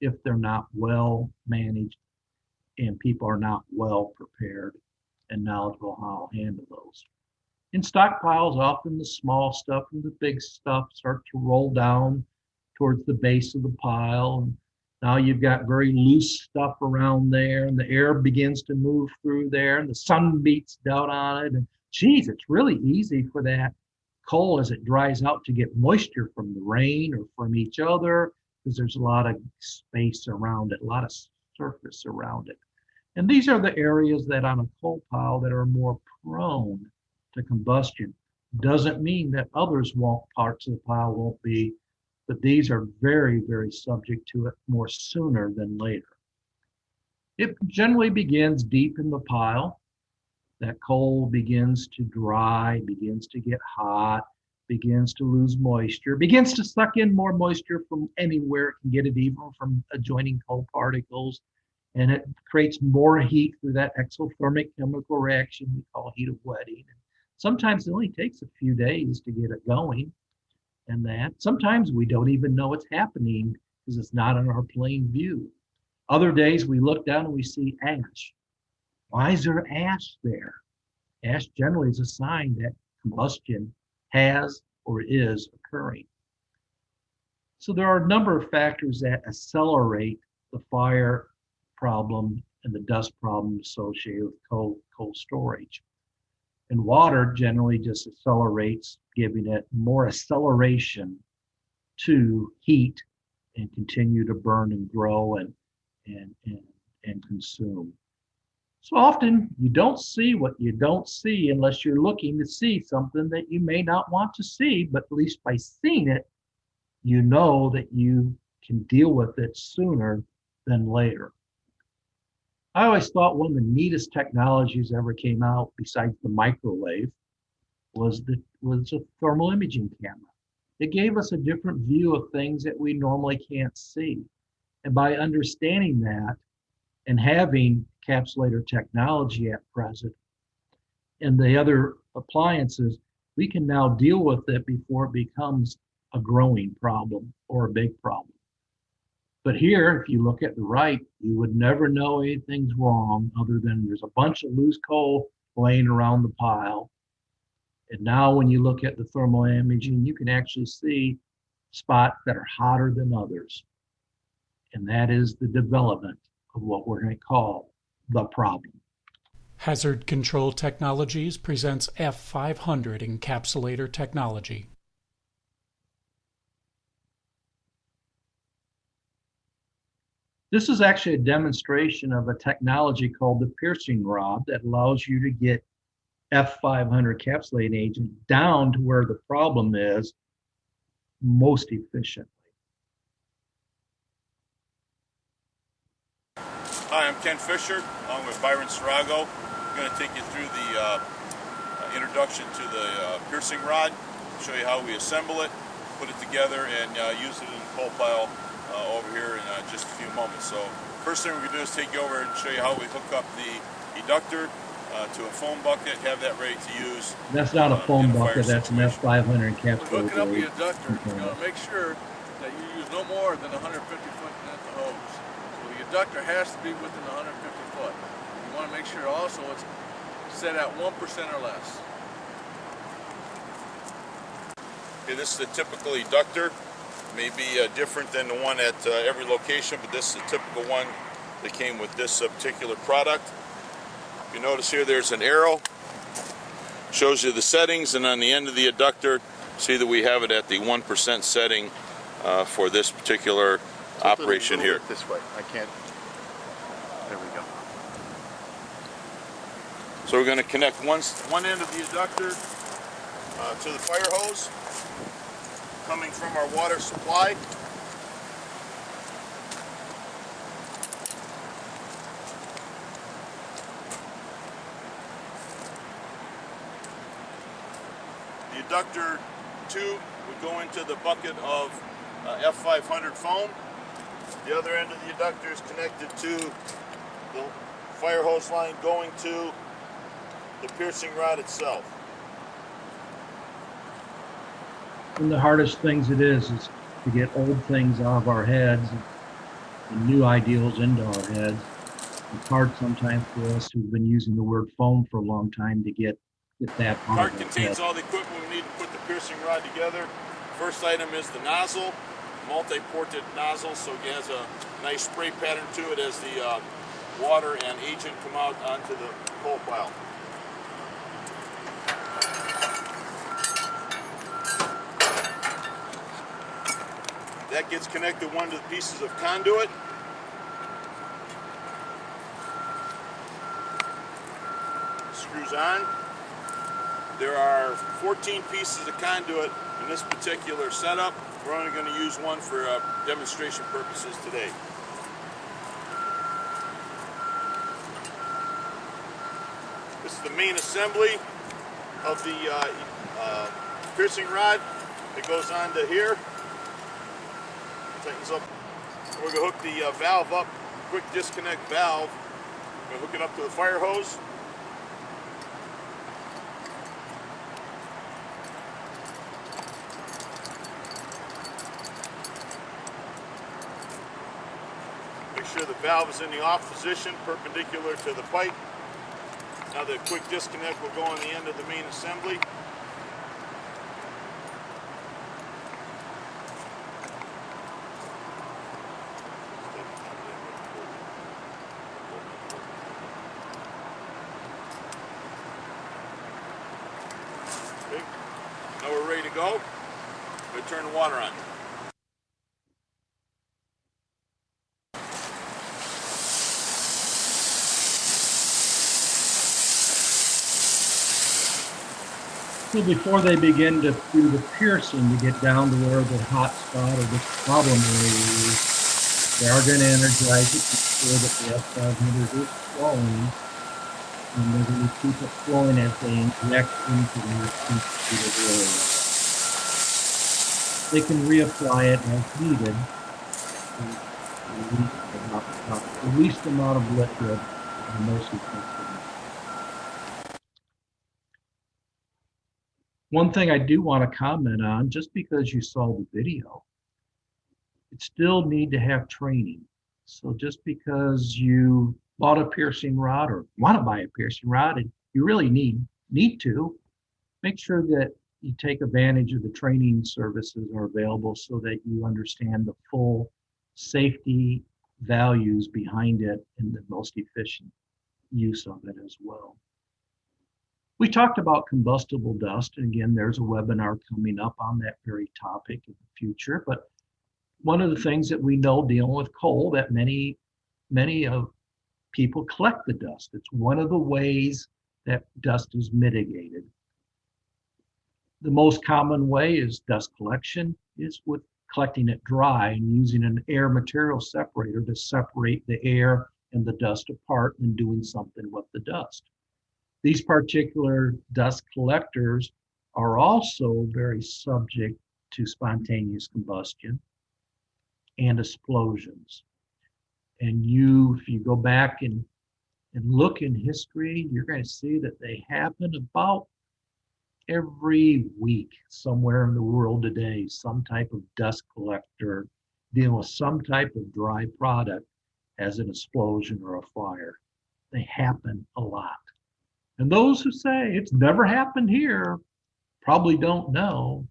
if they're not well managed and people are not well prepared and knowledgeable how to handle those. In stockpiles, often the small stuff and the big stuff start to roll down towards the base of the pile. And now you've got very loose stuff around there, and the air begins to move through there, and the sun beats down on it. And geez, it's really easy for that coal as it dries out to get moisture from the rain or from each other, because there's a lot of space around it, a lot of surface around it. And these are the areas that on a coal pile that are more prone to combustion. Doesn't mean that others won't, parts of the pile won't be, but these are very, very subject to it more sooner than later. It generally begins deep in the pile. That coal begins to dry, begins to get hot, begins to lose moisture, begins to suck in more moisture from anywhere it can get it, even from adjoining coal particles. And it creates more heat through that exothermic chemical reaction we call heat of wetting. Sometimes it only takes a few days to get it going. And that sometimes we don't even know it's happening because it's not in our plain view. Other days we look down and we see ash. Why is there ash there? Ash generally is a sign that combustion has or is occurring. So there are a number of factors that accelerate the fire problem and the dust problem associated with coal storage. And water generally just accelerates, giving it more acceleration to heat and continue to burn and grow and consume. So often you don't see what you don't see unless you're looking to see something that you may not want to see, but at least by seeing it, you know that you can deal with it sooner than later. I always thought one of the neatest technologies ever came out besides the microwave was a thermal imaging camera. It gave us a different view of things that we normally can't see. And by understanding that and having encapsulator technology at present and the other appliances, we can now deal with it before it becomes a growing problem or a big problem. But here, if you look at the right, you would never know anything's wrong other than there's a bunch of loose coal laying around the pile. And now when you look at the thermal imaging, you can actually see spots that are hotter than others. And that is the development of what we're going to call the problem. Hazard Control Technologies presents F500 encapsulator technology. This is actually a demonstration of a technology called the piercing rod that allows you to get F500 encapsulating agent down to where the problem is most efficiently. Hi, I'm Ken Fisher, along with Byron Sarago. I'm going to take you through the introduction to the piercing rod, show you how we assemble it, put it together, and use it in the coal pile over here in just a few moments. So first thing we're going to do is take you over and show you how we hook up the eductor to a foam bucket, have that ready to use. That's not a foam bucket, that's an situation. F500 encapsulated. Hooking up the adductor, you're going to make sure that you use no more than 150 foot length of hose. So the adductor has to be within 150 foot. You want to make sure also it's set at 1% or less. Okay, this is the typical eductor. May be different than the one at every location, but this is the typical one that came with this particular product. You notice here there's an arrow, shows you the settings, and on the end of the eductor, see that we have it at the 1% setting for this particular operation here. This way, I can't. There we go. So we're going to connect one end of the eductor to the fire hose coming from our water supply. The eductor tube would go into the bucket of F500 foam. The other end of the eductor is connected to the fire hose line going to the piercing rod itself. One of the hardest things it is to get old things out of our heads and new ideals into our heads. It's hard sometimes for us who've been using the word foam for a long time to get that out Cart of our contains head. all the equipment we need to put the piercing rod together. First item is the nozzle, multi-ported nozzle, so it has a nice spray pattern to it as the water and agent come out onto the coal pile. That gets connected one to the pieces of conduit. Screws on. There are 14 pieces of conduit in this particular setup. We're only going to use one for demonstration purposes today. This is the main assembly of the piercing rod. It goes on to here. Tightens up. We're going to hook the valve up, quick disconnect valve. We're going to hook it up to the fire hose. Make sure the valve is in the off position, perpendicular to the pipe. Now the quick disconnect will go on the end of the main assembly. Okay. Now we're ready to go. We turn the water on. So before they begin to do the piercing to get down to where the hot spot or the problem area is, they are going to energize it to ensure that the F500 is flowing, and they're going to keep it flowing as they inject into the sensitive area. They can reapply it as needed to the least amount of liquid and most effective. One thing I do want to comment on, just because you saw the video, it still need to have training. So just because you bought a piercing rod or want to buy a piercing rod, and you really need to, make sure that you take advantage of the training services are available so that you understand the full safety values behind it and the most efficient use of it as well. We talked about combustible dust, and again, there's a webinar coming up on that very topic in the future. But one of the things that we know dealing with coal, that many of people collect the dust. It's one of the ways that dust is mitigated. The most common way is dust collection is with collecting it dry and using an air material separator to separate the air and the dust apart and doing something with the dust. These particular dust collectors are also very subject to spontaneous combustion and explosions. And if you go back and look in history, you're going to see that they happen about every week somewhere in the world today. Some type of dust collector dealing with some type of dry product as an explosion or a fire. They happen a lot. And those who say it's never happened here probably don't know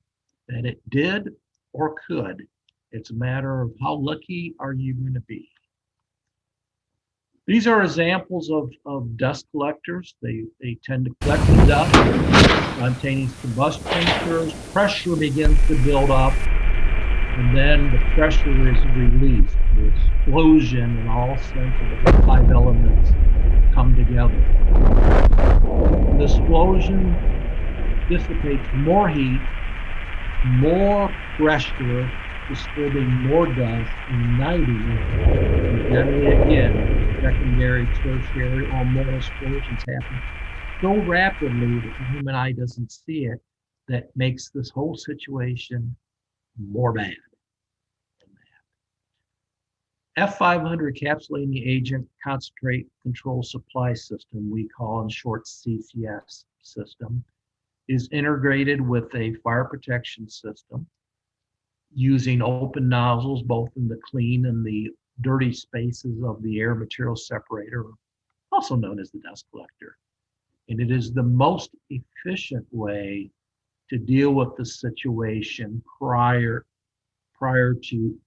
that it did or could. It's a matter of how lucky are you going to be. These are examples of dust collectors. They tend to collect the dust. Spontaneous combustion occurs, pressure begins to build up, and then the pressure is released. The explosion and all sense of the 5 elements come together. The explosion dissipates more heat, more pressure, disturbing more dust, and igniting it. And generally, again, secondary, tertiary, or more explosions happen so rapidly that the human eye doesn't see it, that makes this whole situation more bad. F500 encapsulating agent concentrate control supply system, we call in short CCS system, is integrated with a fire protection system using open nozzles both in the clean and the dirty spaces of the air material separator, also known as the dust collector. And it is the most efficient way to deal with the situation prior to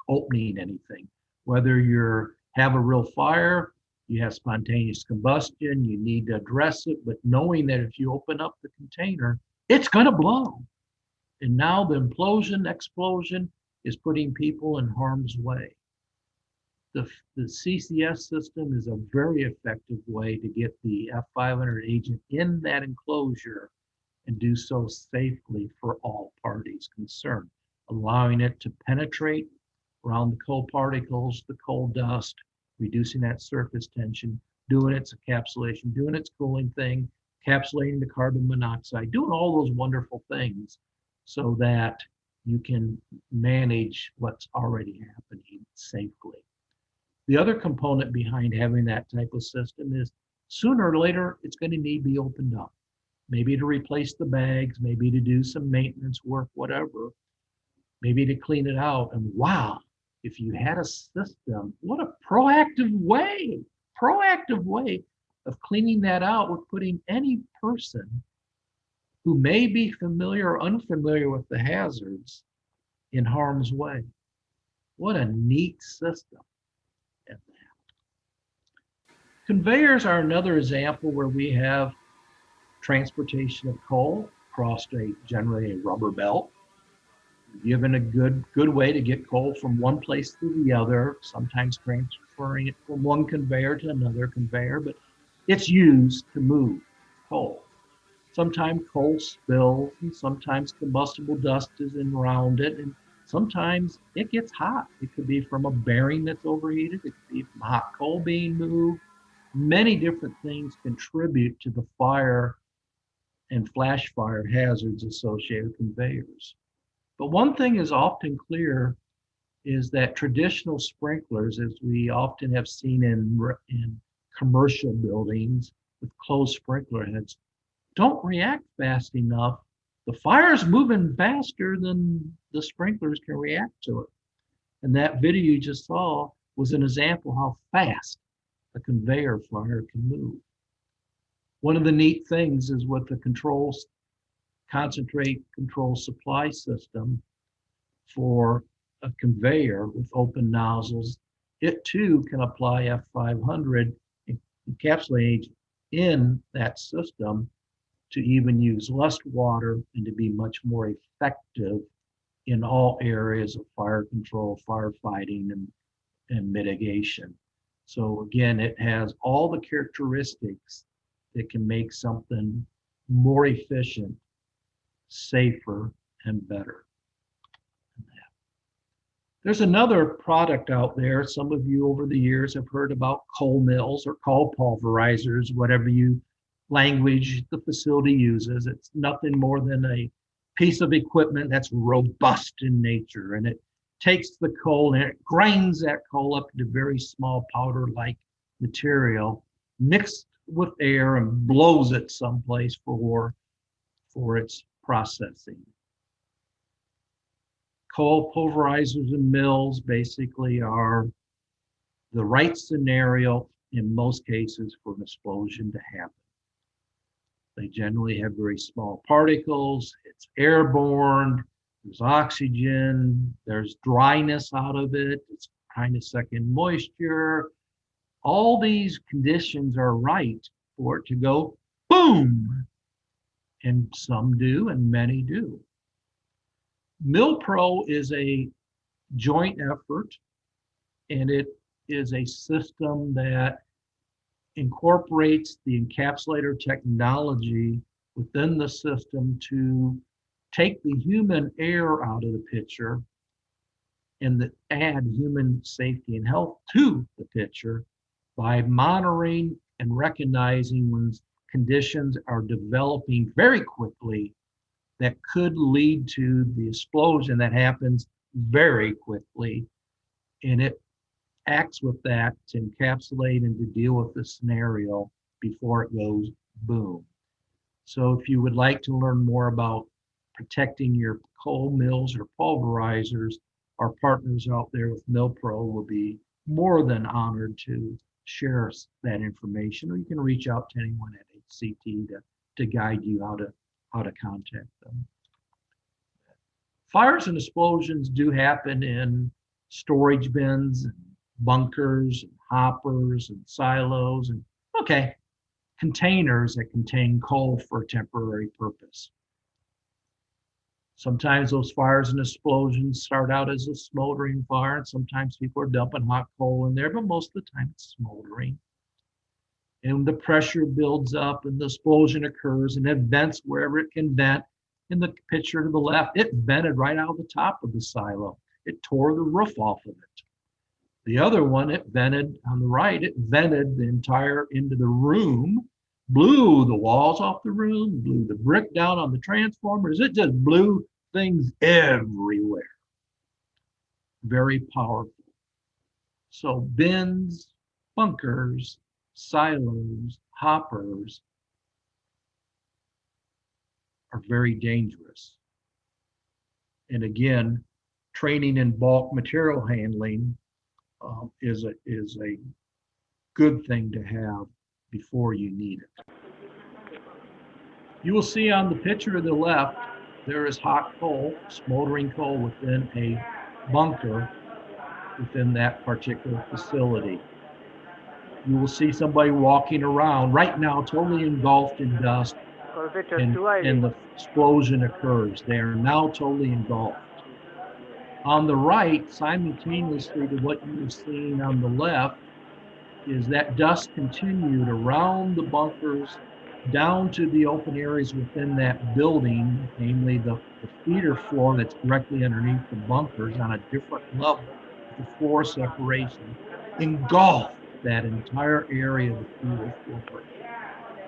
opening anything. Whether you have a real fire, you have spontaneous combustion, you need to address it, but knowing that if you open up the container, it's going to blow. And now the explosion is putting people in harm's way. The CCS system is a very effective way to get the F500 agent in that enclosure and do so safely for all parties concerned, allowing it to penetrate around the coal particles, the coal dust, reducing that surface tension, doing its encapsulation, doing its cooling thing, encapsulating the carbon monoxide, doing all those wonderful things so that you can manage what's already happening safely. The other component behind having that type of system is sooner or later, it's going to need to be opened up. Maybe to replace the bags, maybe to do some maintenance work, whatever, maybe to clean it out. And wow, if you had a system, what a proactive way of cleaning that out with putting any person who may be familiar or unfamiliar with the hazards in harm's way. What a neat system. Conveyors are another example where we have transportation of coal across generally a rubber belt, given a good way to get coal from one place to the other, sometimes transferring it from one conveyor to another conveyor, but it's used to move coal. Sometimes coal spills, and sometimes combustible dust is in around it, and sometimes it gets hot. It could be from a bearing that's overheated, it could be from hot coal being moved. Many different things contribute to the fire and flash fire hazards associated with conveyors. But one thing is often clear is that traditional sprinklers, as we often have seen in commercial buildings with closed sprinkler heads, don't react fast enough. The fire's moving faster than the sprinklers can react to it. And that video you just saw was an example how fast a conveyor fire can move. One of the neat things is with the concentrate control supply system for a conveyor with open nozzles, it too can apply F500 encapsulating agent in that system to even use less water and to be much more effective in all areas of fire control, firefighting, and mitigation. So again, it has all the characteristics that can make something more efficient, safer, and better. There's another product out there. Some of you over the years have heard about coal mills or coal pulverizers, whatever you language the facility uses. It's nothing more than a piece of equipment that's robust in nature, and it takes the coal and it grinds that coal up into very small powder-like material mixed with air and blows it someplace for its processing. Coal pulverizers and mills basically are the right scenario in most cases for an explosion to happen. They generally have very small particles, it's airborne, there's oxygen, there's dryness out of it, it's trying to suck in moisture. All these conditions are right for it to go boom. And some do, and many do. MilPro is a joint effort, and it is a system that incorporates the encapsulator technology within the system to take the human error out of the picture and add human safety and health to the picture by monitoring and recognizing when conditions are developing very quickly that could lead to the explosion that happens very quickly. And it acts with that to encapsulate and to deal with the scenario before it goes boom. So if you would like to learn more about protecting your coal mills or pulverizers, our partners out there with MilPro will be more than honored to share that information, or you can reach out to anyone at HCT to guide you how to contact them. Fires and explosions do happen in storage bins and bunkers and hoppers and silos and containers that contain coal for a temporary purpose. Sometimes those fires and explosions start out as a smoldering fire, and sometimes people are dumping hot coal in there, but most of the time it's smoldering. And the pressure builds up and the explosion occurs and it vents wherever it can vent. In the picture to the left, it vented right out of the top of the silo. It tore the roof off of it. The other one, it vented on the right, it vented the entire into the room, blew the walls off the room, blew the brick down on the transformers. It just blew things everywhere. Very powerful. So bins, bunkers, silos, hoppers are very dangerous. And again, training in bulk material handling is a good thing to have before you need it. You will see on the picture to the left, there is hot coal, smoldering coal within a bunker within that particular facility. You will see somebody walking around right now totally engulfed in dust, and the explosion occurs. They are now totally engulfed. On the right, simultaneously to what you were seeing on the left, is that dust continued around the bunkers down to the open areas within that building, namely the feeder floor that's directly underneath the bunkers on a different level, the floor separation, engulfed that entire area of the feeder floor.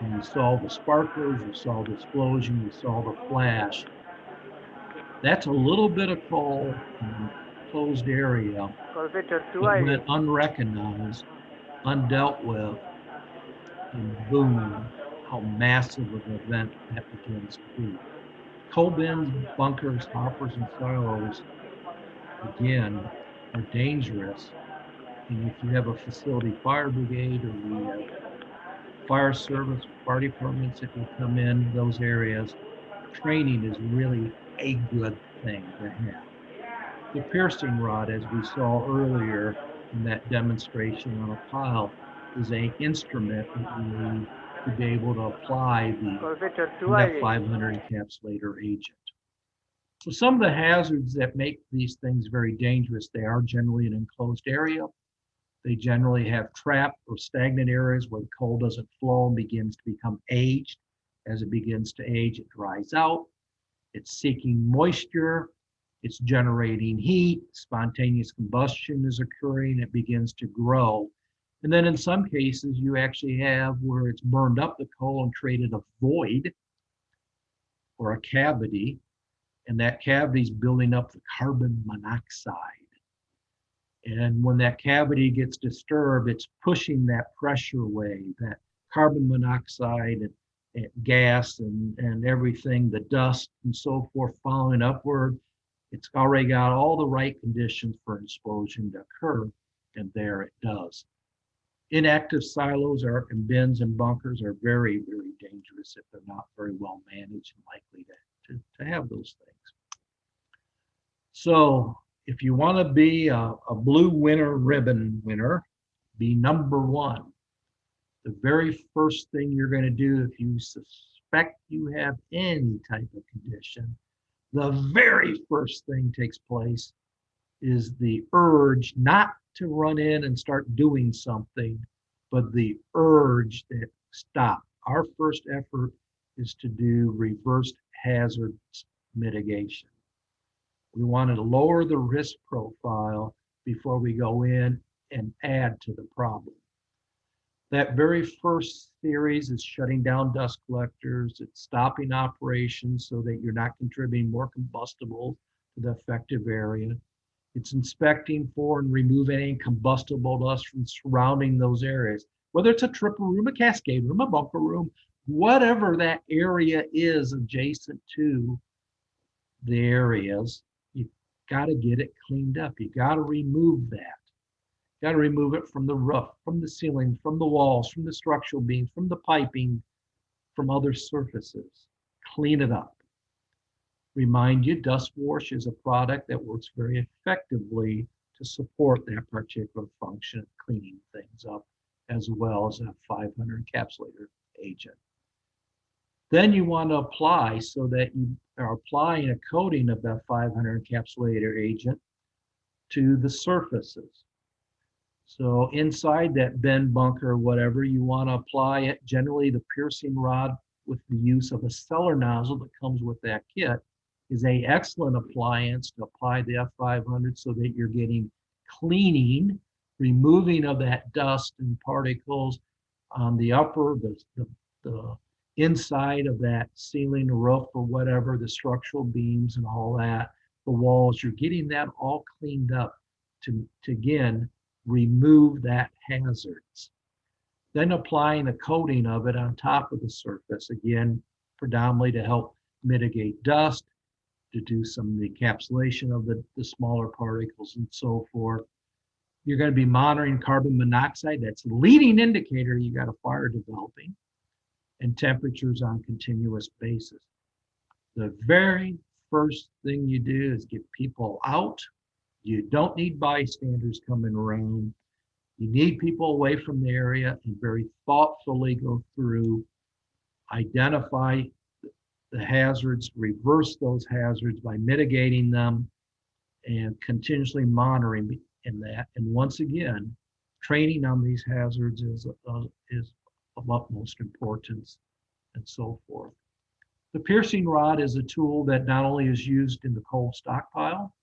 And you saw the sparklers, you saw the explosion, you saw the flash. That's a little bit of coal in a closed area that went unrecognized, undealt with, and boom, how massive of an event that begins to be. Coal bins, bunkers, hoppers, and silos, again, are dangerous. And if you have a facility fire brigade or you have fire service, fire departments that will come in those areas, training is really a good thing to have. The piercing rod, as we saw earlier in that demonstration on a pile, is an instrument that we need to be able to apply the F500 encapsulator agent. So some of the hazards that make these things very dangerous, they are generally an enclosed area. They generally have trapped or stagnant areas where the coal doesn't flow and begins to become aged. As it begins to age, it dries out. It's seeking moisture. It's generating heat, spontaneous combustion is occurring, it begins to grow. And then in some cases, you actually have where it's burned up the coal and created a void or a cavity, and that cavity is building up the carbon monoxide. And when that cavity gets disturbed, it's pushing that pressure wave, that carbon monoxide and gas and everything, the dust and so forth, following upward. It's already got all the right conditions for an explosion to occur, and there it does. Inactive silos and bins and bunkers are very, very dangerous if they're not very well managed and likely to have those things. So if you want to be a blue winner ribbon winner, be number one. The very first thing you're going to do if you suspect you have any type of condition, the very first thing takes place is the urge not to run in and start doing something, but the urge that stop. Our first effort is to do reversed hazards mitigation. We want to lower the risk profile before we go in and add to the problem. That very first series is shutting down dust collectors, it's stopping operations so that you're not contributing more combustible to the affected area. It's inspecting for and removing any combustible dust from surrounding those areas, whether it's a triple room, a cascade room, a bunker room, whatever that area is adjacent to the areas, you got to get it cleaned up. You got to remove that. Got to remove it from the roof, from the ceiling, from the walls, from the structural beams, from the piping, from other surfaces. Clean it up. Remind you, Dust Wash is a product that works very effectively to support that particular function of cleaning things up, as well as a 500 encapsulator agent. Then you want to apply so that you are applying a coating of that 500 encapsulator agent to the surfaces. So inside that bin, bunker, whatever, you want to apply it. Generally, the piercing rod with the use of a cellar nozzle that comes with that kit is an excellent appliance to apply the F500 so that you're getting cleaning, removing of that dust and particles on the upper, the inside of that ceiling, roof, or whatever, the structural beams and all that, the walls. You're getting that all cleaned up to again, remove that hazards. Then applying a coating of it on top of the surface, again, predominantly to help mitigate dust, to do some of the encapsulation of the smaller particles and so forth. You're going to be monitoring carbon monoxide. That's a leading indicator you got a fire developing, and temperatures on a continuous basis. The very first thing you do is get people out. You don't need bystanders coming around. You need people away from the area and very thoughtfully go through, identify the hazards, reverse those hazards by mitigating them, and continuously monitoring in that. And once again, training on these hazards is of utmost importance and so forth. The piercing rod is a tool that not only is used in the coal stockpile,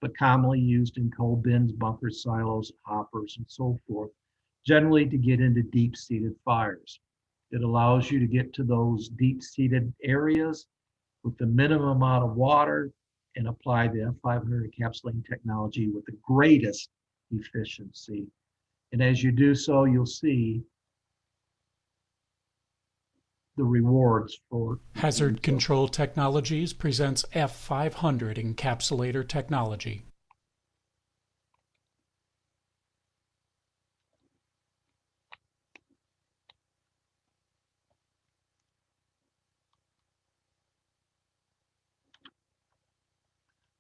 but commonly used in coal bins, bunkers, silos, hoppers, and so forth, generally to get into deep-seated fires. It allows you to get to those deep-seated areas with the minimum amount of water and apply the F500 encapsulating technology with the greatest efficiency. And as you do so, you'll see the rewards for Hazard Control Technologies presents F500 encapsulator technology.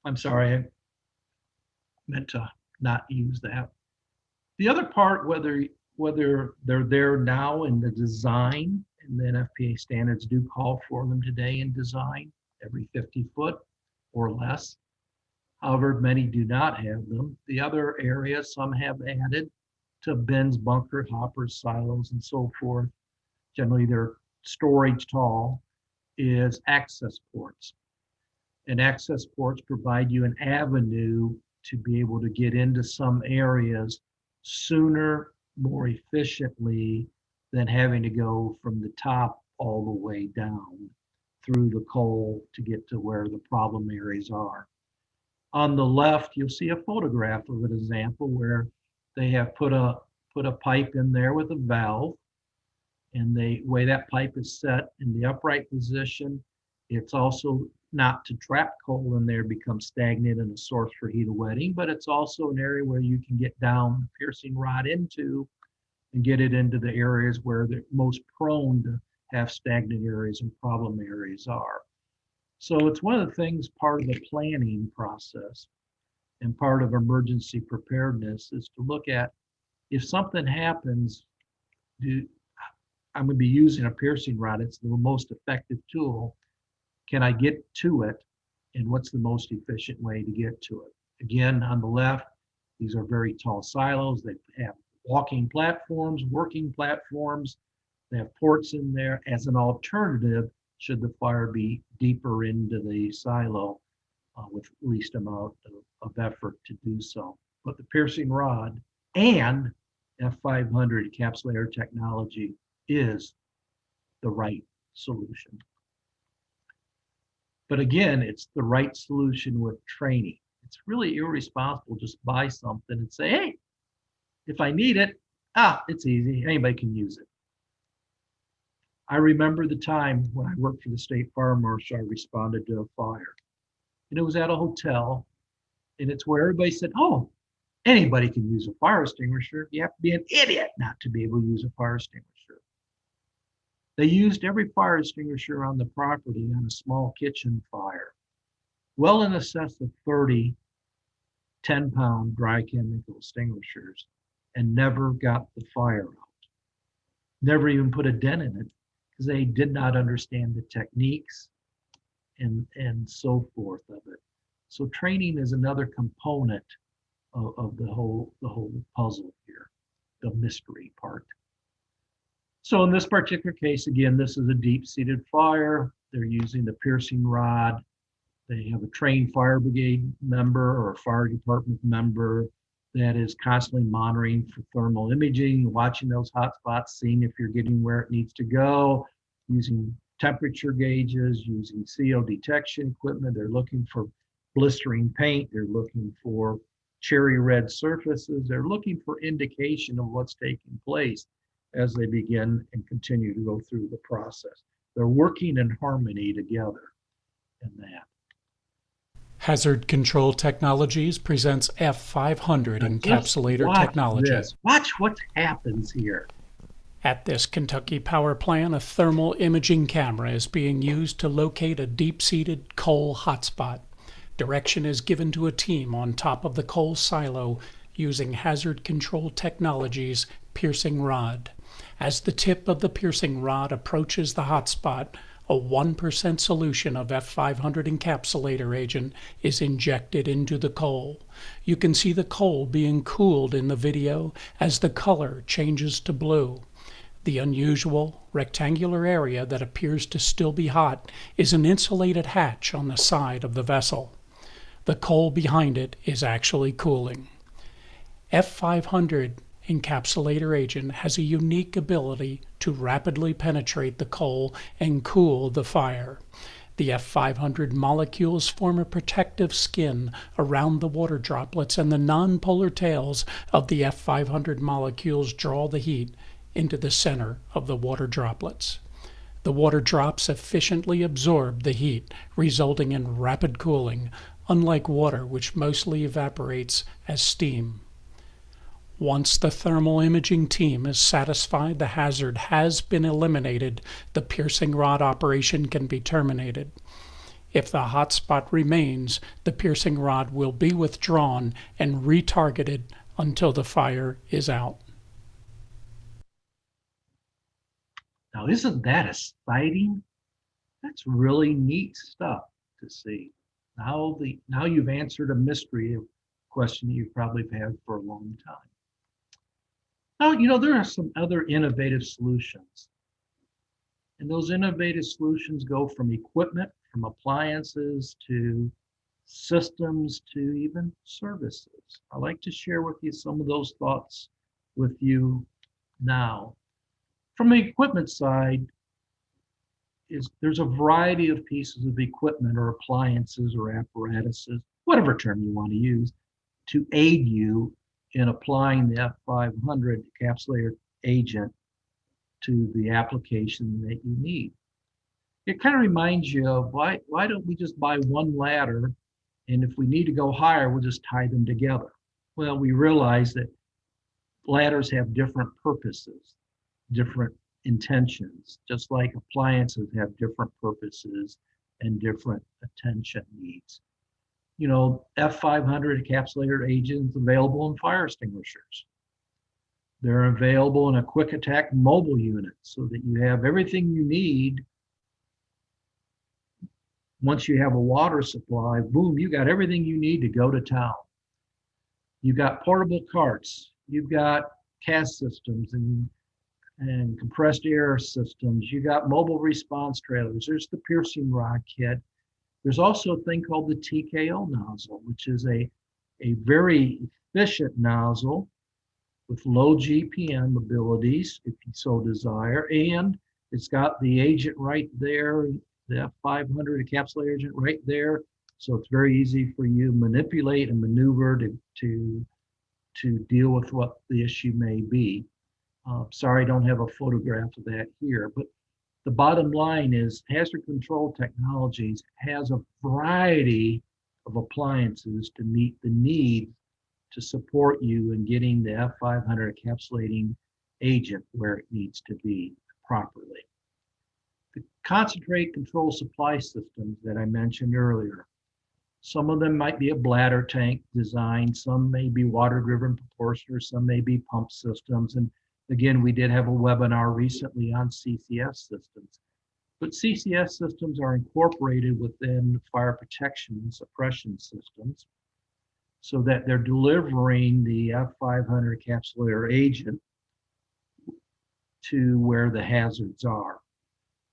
I'm sorry, I meant to not use that. The other part, whether they're there now in the design, and then FPA standards do call for them today in design, every 50 foot or less. However, many do not have them. The other areas, some have added to bins, bunker, hoppers, silos, and so forth. Generally, they're storage tall, is access ports. And access ports provide you an avenue to be able to get into some areas sooner, more efficiently than having to go from the top all the way down through the coal to get to where the problem areas are. On the left, you'll see a photograph of an example where they have put a pipe in there with a valve, and the way that pipe is set in the upright position, it's also not to trap coal in there, become stagnant and a source for heat of wetting, but it's also an area where you can get down the piercing rod into and get it into the areas where they're most prone to have stagnant areas and problem areas are. So it's one of the things, part of the planning process and part of emergency preparedness is to look at, if something happens, I'm going to be using a piercing rod. It's the most effective tool. Can I get to it? And what's the most efficient way to get to it? Again, on the left, these are very tall silos. They have walking platforms, working platforms. They have ports in there as an alternative should the fire be deeper into the silo with least amount of effort to do so. But the piercing rod and F500 encapsulator technology is the right solution. But again, it's the right solution with training. It's really irresponsible just buy something and say, hey, if I need it, it's easy. Anybody can use it. I remember the time when I worked for the state fire marshal, I responded to a fire. And it was at a hotel. And it's where everybody said, oh, anybody can use a fire extinguisher. You have to be an idiot not to be able to use a fire extinguisher. They used every fire extinguisher on the property on a small kitchen fire, well in excess of 30 10-pound dry chemical extinguishers, and never got the fire out. Never even put a dent in it because they did not understand the techniques and so forth of it. So training is another component of the whole puzzle here, the mystery part. So in this particular case, again, this is a deep-seated fire. They're using the piercing rod. They have a trained fire brigade member or a fire department member that is constantly monitoring for thermal imaging, watching those hot spots, seeing if you're getting where it needs to go, using temperature gauges, using CO detection equipment. They're looking for blistering paint. They're looking for cherry red surfaces. They're looking for indication of what's taking place as they begin and continue to go through the process. They're working in harmony together in that. Hazard Control Technologies presents F500 encapsulator technology. Watch what happens here. At this Kentucky power plant, a thermal imaging camera is being used to locate a deep-seated coal hotspot. Direction is given to a team on top of the coal silo using Hazard Control Technologies' piercing rod. As the tip of the piercing rod approaches the hotspot, a 1% solution of F500 encapsulator agent is injected into the coal. You can see the coal being cooled in the video as the color changes to blue. The unusual rectangular area that appears to still be hot is an insulated hatch on the side of the vessel. The coal behind it is actually cooling. F500 encapsulator agent has a unique ability to rapidly penetrate the coal and cool the fire. The F500 molecules form a protective skin around the water droplets, and the nonpolar tails of the F500 molecules draw the heat into the center of the water droplets. The water drops efficiently absorb the heat, resulting in rapid cooling, unlike water, which mostly evaporates as steam. Once the thermal imaging team is satisfied the hazard has been eliminated, the piercing rod operation can be terminated. If the hotspot remains, the piercing rod will be withdrawn and retargeted until the fire is out. Now, isn't that exciting? That's really neat stuff to see. Now you've answered a mystery, a question that you've probably had for a long time. Now, there are some other innovative solutions. And those innovative solutions go from equipment, from appliances to systems to even services. I like to share with you some of those thoughts with you now. From the equipment side, there's a variety of pieces of equipment or appliances or apparatuses, whatever term you want to use, to aid you in applying the F500 encapsulator agent to the application that you need. It kind of reminds you of why don't we just buy one ladder, and if we need to go higher, we'll just tie them together. Well, we realize that ladders have different purposes, different intentions, just like appliances have different purposes and different attention needs. You know, F500 encapsulator agents available in fire extinguishers. They're available in a quick attack mobile unit so that you have everything you need. Once you have a water supply, boom, you got everything you need to go to town. You've got portable carts, you've got CAS systems and compressed air systems, you got mobile response trailers, there's the piercing rod kit. There's also a thing called the TKO nozzle, which is a very efficient nozzle with low GPM abilities, if you so desire, and it's got the agent right there, the F500 encapsulator agent right there, so it's very easy for you to manipulate and maneuver to deal with what the issue may be. Sorry, I don't have a photograph of that here, but the bottom line is Hazard Control Technologies has a variety of appliances to meet the need to support you in getting the F500 encapsulating agent where it needs to be properly. The concentrate control supply systems that I mentioned earlier, some of them might be a bladder tank design, some may be water-driven proportioners, some may be pump systems. And again, we did have a webinar recently on CCS systems. But CCS systems are incorporated within fire protection and suppression systems so that they're delivering the F500 encapsulator agent to where the hazards are.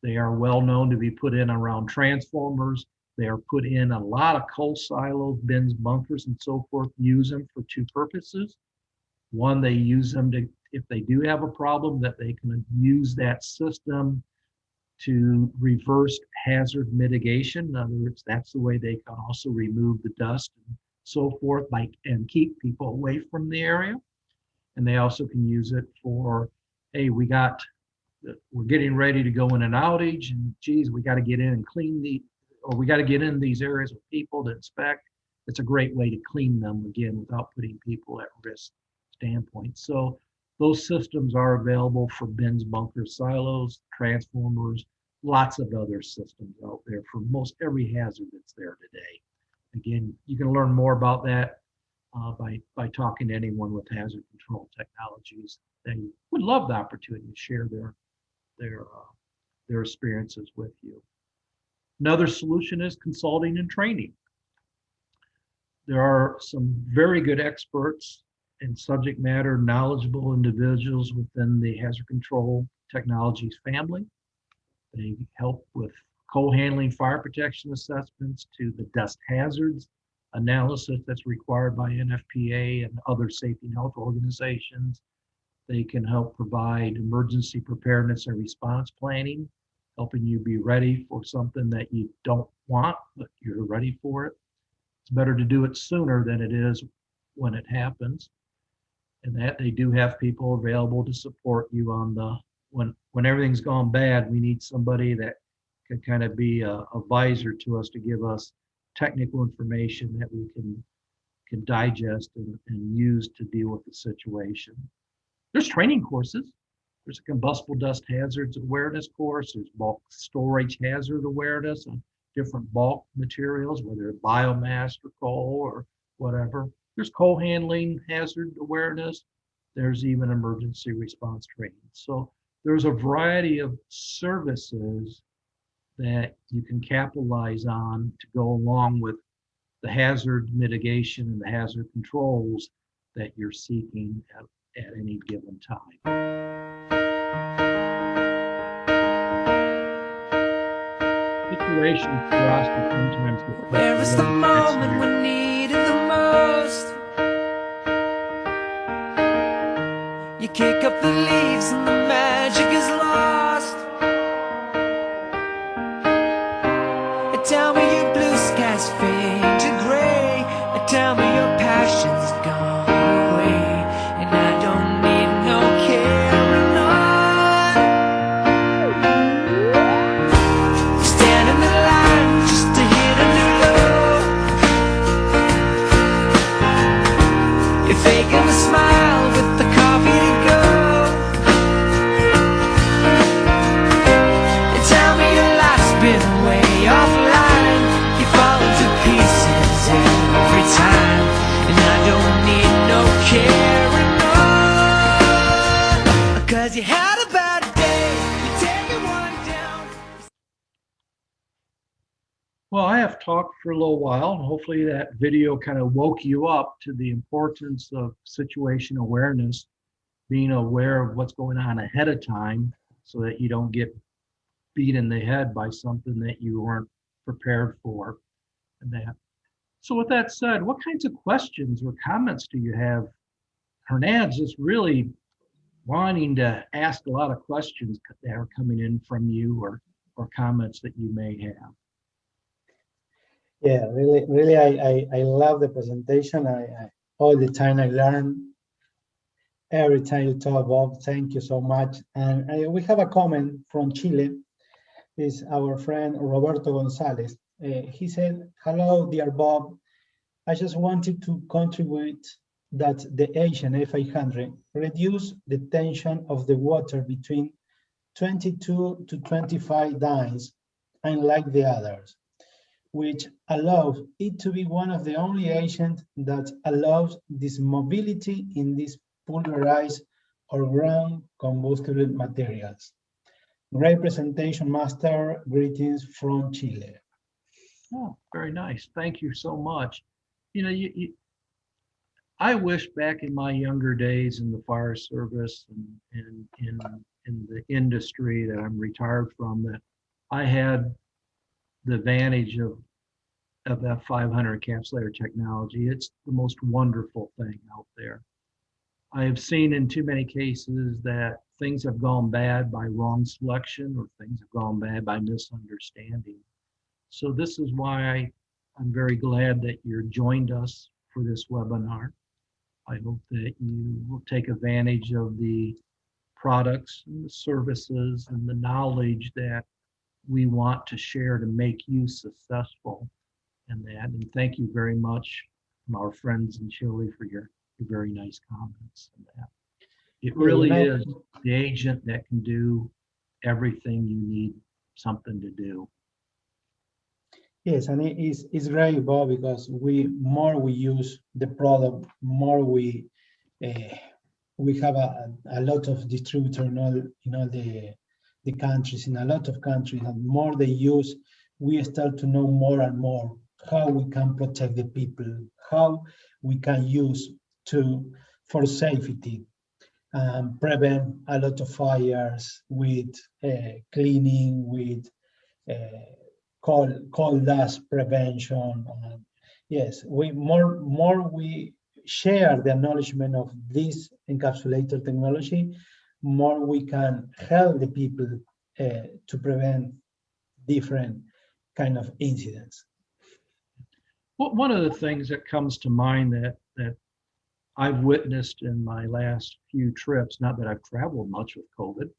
They are well known to be put in around transformers. They are put in a lot of coal silos, bins, bunkers, and so forth. Use them for two purposes. One, they use them to, if they do have a problem, that they can use that system to reverse hazard mitigation. In other words, that's the way they can also remove the dust and so forth, and keep people away from the area. And they also can use it for, hey, we're getting ready to go in an outage, and geez, we got to get in and clean we got to get in these areas with people to inspect. It's a great way to clean them again without putting people at risk standpoint. So those systems are available for bins, bunkers, silos, transformers, lots of other systems out there for most every hazard that's there today. Again, you can learn more about that by talking to anyone with Hazard Control Technologies. They would love the opportunity to share their experiences with you. Another solution is consulting and training. There are some very good experts and subject matter knowledgeable individuals within the Hazard Control Technologies family. They help with coal handling fire protection assessments to the dust hazards analysis that's required by NFPA and other safety and health organizations. They can help provide emergency preparedness and response planning, helping you be ready for something that you don't want, but you're ready for it. It's better to do it sooner than it is when it happens. And that they do have people available to support you on when everything's gone bad. We need somebody that can kind of be a visor to us to give us technical information that we can digest and use to deal with the situation. There's training courses. There's a combustible dust hazards awareness course. There's bulk storage hazard awareness on different bulk materials, whether it's biomass or coal or whatever. There's coal handling hazard awareness. There's even emergency response training. So there's a variety of services that you can capitalize on to go along with the hazard mitigation and the hazard controls that you're seeking at any given time. situations for us that sometimes get put Where is the in moment we need it the most? You kick up the leaves and the magic is lost. And tell me your blue skies fade to gray. And tell me your passion's gone away. And I don't need no carrying on. Stand in the line just to hit a new low. You're faking a smile with the coffee to go. And tell me your life's been way offline. You fall into pieces every time. And I don't need no carrying on. 'Cause you had a bad day, you're taking one down. Well, I have talked for a little while. Hopefully that video kind of woke you up to the importance of situation awareness, being aware of what's going on ahead of time so that you don't get beat in the head by something that you weren't prepared for. And that. So with that said, what kinds of questions or comments do you have? Hernan's just really wanting to ask a lot of questions that are coming in from you or comments that you may have. Yeah, really, I love the presentation. I all the time I learn every time you talk, Bob. Thank you so much. And we have a comment from Chile. Is our friend Roberto Gonzalez. He said, "Hello, dear Bob. I just wanted to contribute that the Asian F800 reduced the tension of the water between 22 to 25 dynes, unlike the others, which allows it to be one of the only agents that allows this mobility in these pulverized or ground combustible materials. Great presentation, Master. Greetings from Chile." Oh, very nice. Thank you so much. You know, I wish back in my younger days in the fire service and in the industry that I'm retired from, that I had the advantage of F500 encapsulator technology. It's the most wonderful thing out there. I have seen in too many cases that things have gone bad by wrong selection or things have gone bad by misunderstanding. So this is why I'm very glad that you joined us for this webinar. I hope that you will take advantage of the products and the services and the knowledge that we want to share to make you successful in that. And thank you very much from our friends in Chile for your very nice comments on that. It really is the agent that can do everything you need something to do. Yes, and it's great, Bob, because more we use the product, more we have a lot of distributors in all the countries, in a lot of countries, and more they use, we start to know more and more how we can protect the people, how we can use for safety, prevent a lot of fires with cleaning, with coal dust prevention. Yes, more we share the acknowledgement of this encapsulator technology, more we can help the people to prevent different kind of incidents. Well, one of the things that comes to mind that I've witnessed in my last few trips, not that I've traveled much with COVID,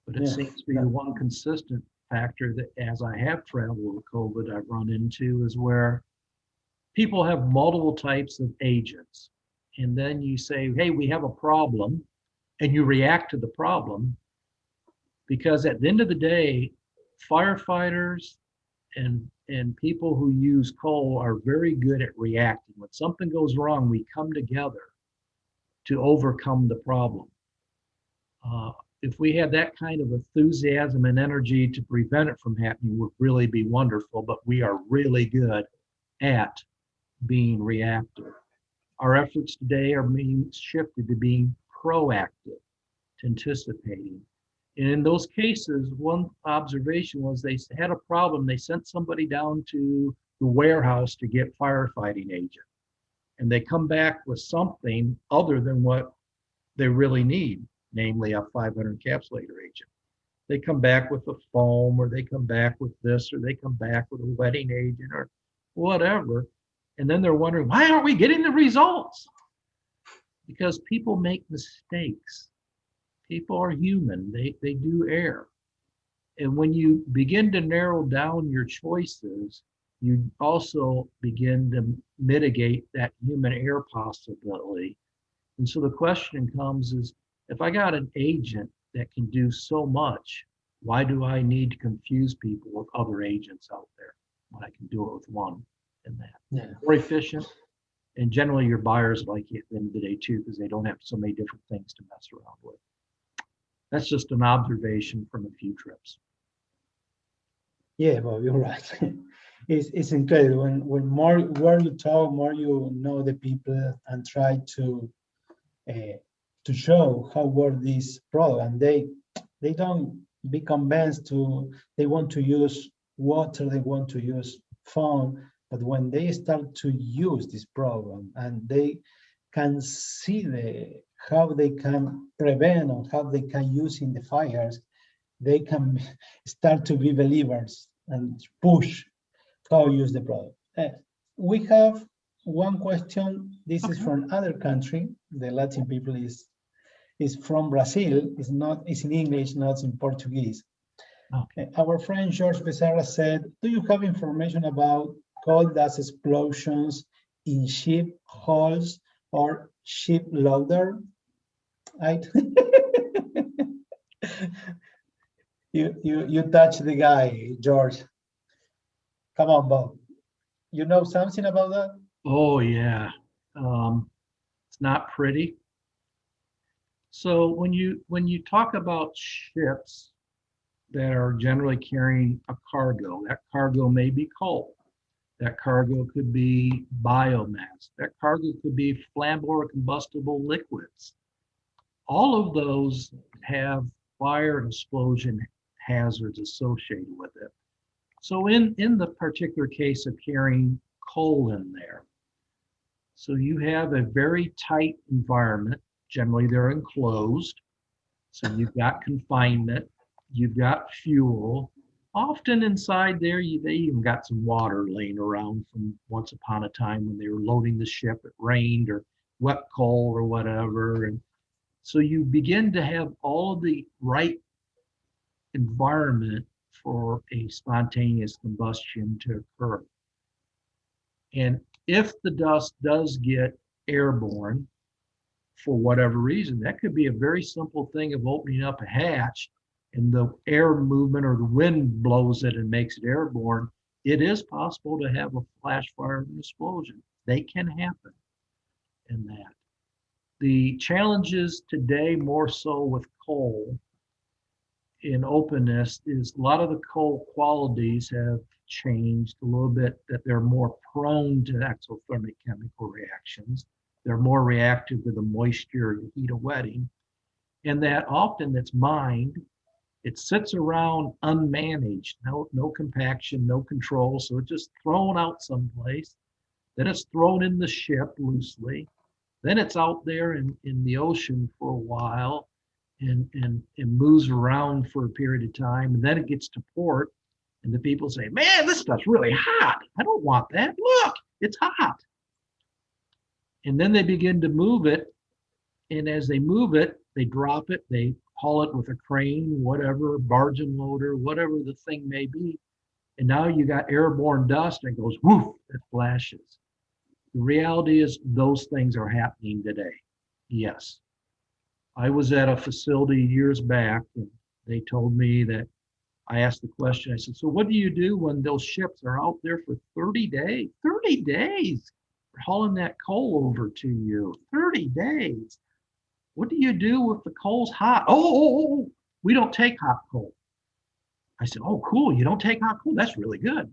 but it seems to be the one consistent factor that as I have traveled with COVID, I've run into is where people have multiple types of agents. And then you say, hey, we have a problem, and you react to the problem. Because at the end of the day, firefighters and people who use coal are very good at reacting. When something goes wrong, we come together to overcome the problem. If we had that kind of enthusiasm and energy to prevent it from happening, would really be wonderful, but we are really good at being reactive. Our efforts today are being shifted to being proactive, to anticipating. In those cases, one observation was they had a problem. They sent somebody down to the warehouse to get firefighting agent, and they come back with something other than what they really need, namely a 500 encapsulator agent. They come back with a foam, or they come back with this, or they come back with a wetting agent, or whatever. And then they're wondering, why aren't we getting the results? Because people make mistakes. People are human. They do err. And when you begin to narrow down your choices, you also begin to mitigate that human error possibility. And so the question comes is, if I got an agent that can do so much, why do I need to confuse people with other agents out there when I can do it with one? And that more efficient. And generally your buyers like it at the end of the day too, because they don't have so many different things to mess around with. That's just an observation from a few trips. Yeah, Bob, you're right. It's incredible. When more you talk, more you know the people and try to show how work this product, and they don't be convinced they want to use water, they want to use foam, but when they start to use this program and they can see how they can prevent or how they can use in the fires, they can start to be believers and push how to use the product. We have one question. This is from another country. The Latin people is from Brazil. It's in English, not in Portuguese. Okay. Our friend George Becerra said, do you have information about coal dust explosions in ship hulls or ship loader? You touch the guy, George. Come on, Bob. You know something about that? Oh yeah, it's not pretty. So when you talk about ships that are generally carrying a cargo, that cargo may be coal. That cargo could be biomass. That cargo could be flammable or combustible liquids. All of those have fire and explosion hazards associated with it. So in the particular case of carrying coal in there, so you have a very tight environment. Generally, they're enclosed. So you've got confinement, you've got fuel. Often inside there, they even got some water laying around from once upon a time when they were loading the ship, it rained or wet coal or whatever. And so you begin to have all of the right environment for a spontaneous combustion to occur. And if the dust does get airborne for whatever reason, that could be a very simple thing of opening up a hatch and the air movement or the wind blows it and makes it airborne. It is possible to have a flash fire and explosion. They can happen in that. The challenges today, more so with coal in openness, is a lot of the coal qualities have changed a little bit, that they're more prone to exothermic chemical reactions. They're more reactive to the moisture, the heat of wetting, and that often it's mined. It sits around unmanaged, no compaction, no control, so it's just thrown out someplace. Then it's thrown in the ship loosely. Then it's out there in the ocean for a while and moves around for a period of time. And then it gets to port and the people say, man, this stuff's really hot. I don't want that. Look, it's hot. And then they begin to move it. And as they move it, they drop it, they haul it with a crane, whatever, barge and loader, whatever the thing may be. And now you got airborne dust and it goes woof, it flashes. The reality is those things are happening today. Yes. I was at a facility years back and they told me that, I asked the question, I said, so what do you do when those ships are out there for 30 days? 30 days, they're hauling that coal over to you, 30 days. What do you do if the coal's hot? Oh, we don't take hot coal. I said, oh, cool, you don't take hot coal? That's really good.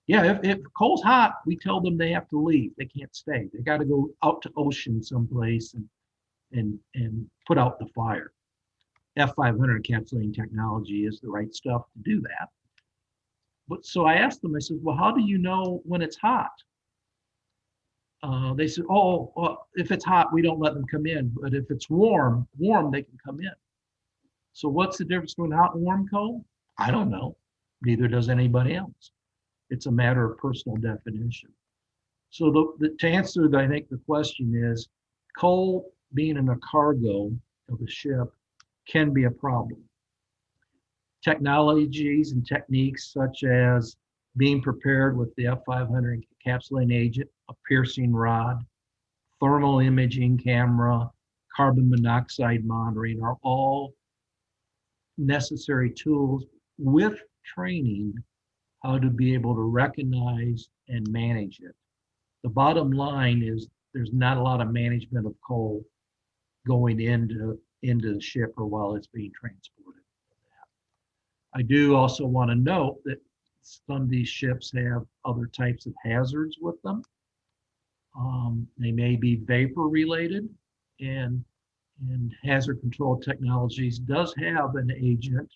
Yeah, if coal's hot, we tell them they have to leave. They can't stay. They got to go out to ocean someplace and put out the fire. F500 encapsulating technology is the right stuff to do that. But so I asked them, I said, well, how do you know when it's hot? They said, oh, well, if it's hot, we don't let them come in. But if it's warm, they can come in. So what's the difference between hot and warm coal? I don't know. Neither does anybody else. It's a matter of personal definition. So to answer, I think the question is, coal being in a cargo of a ship can be a problem. Technologies and techniques such as being prepared with the F500 encapsulating agent, a piercing rod, thermal imaging camera, carbon monoxide monitoring are all necessary tools with training how to be able to recognize and manage it. The bottom line is there's not a lot of management of coal going into the ship or while it's being transported. I do also want to note that some of these ships have other types of hazards with them. They may be vapor related, and Hazard Control Technologies does have an agent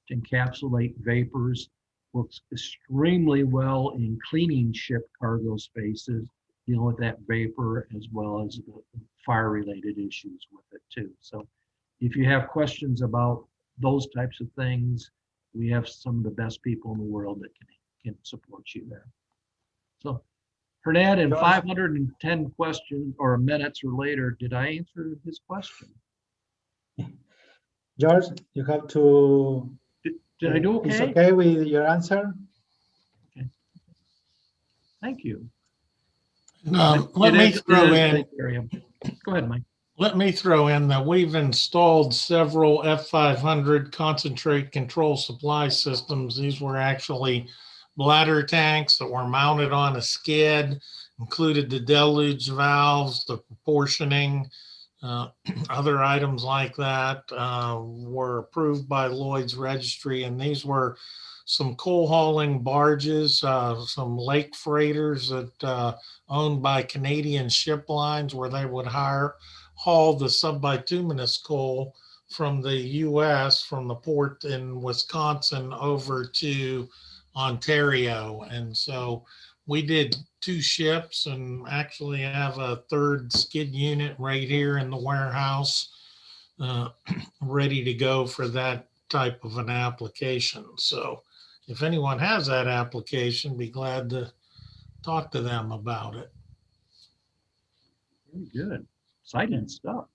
to encapsulate vapors. Works extremely well in cleaning ship cargo spaces, dealing with that vapor as well as the fire-related issues with it too. So if you have questions about those types of things, we have some of the best people in the world that can support you there. So Hernad, in 510 questions or minutes or later, did I answer his question? George, you have to. Did I do okay? It's okay with your answer? Okay. Thank you. Let me throw in. Go ahead, Mike. Let me throw in that we've installed several F500 concentrate control supply systems. These were actually bladder tanks that were mounted on a skid, included the deluge valves, the proportioning, other items like that were approved by Lloyd's Registry. And these were some coal hauling barges, some lake freighters that owned by Canadian Ship Lines, where they would haul the subbituminous coal from the US, from the port in Wisconsin over to Ontario. And so we did 2 ships and actually have a 3rd skid unit right here in the warehouse ready to go for that type of an application. So if anyone has that application, be glad to talk to them about it. Very good. Exciting stuff.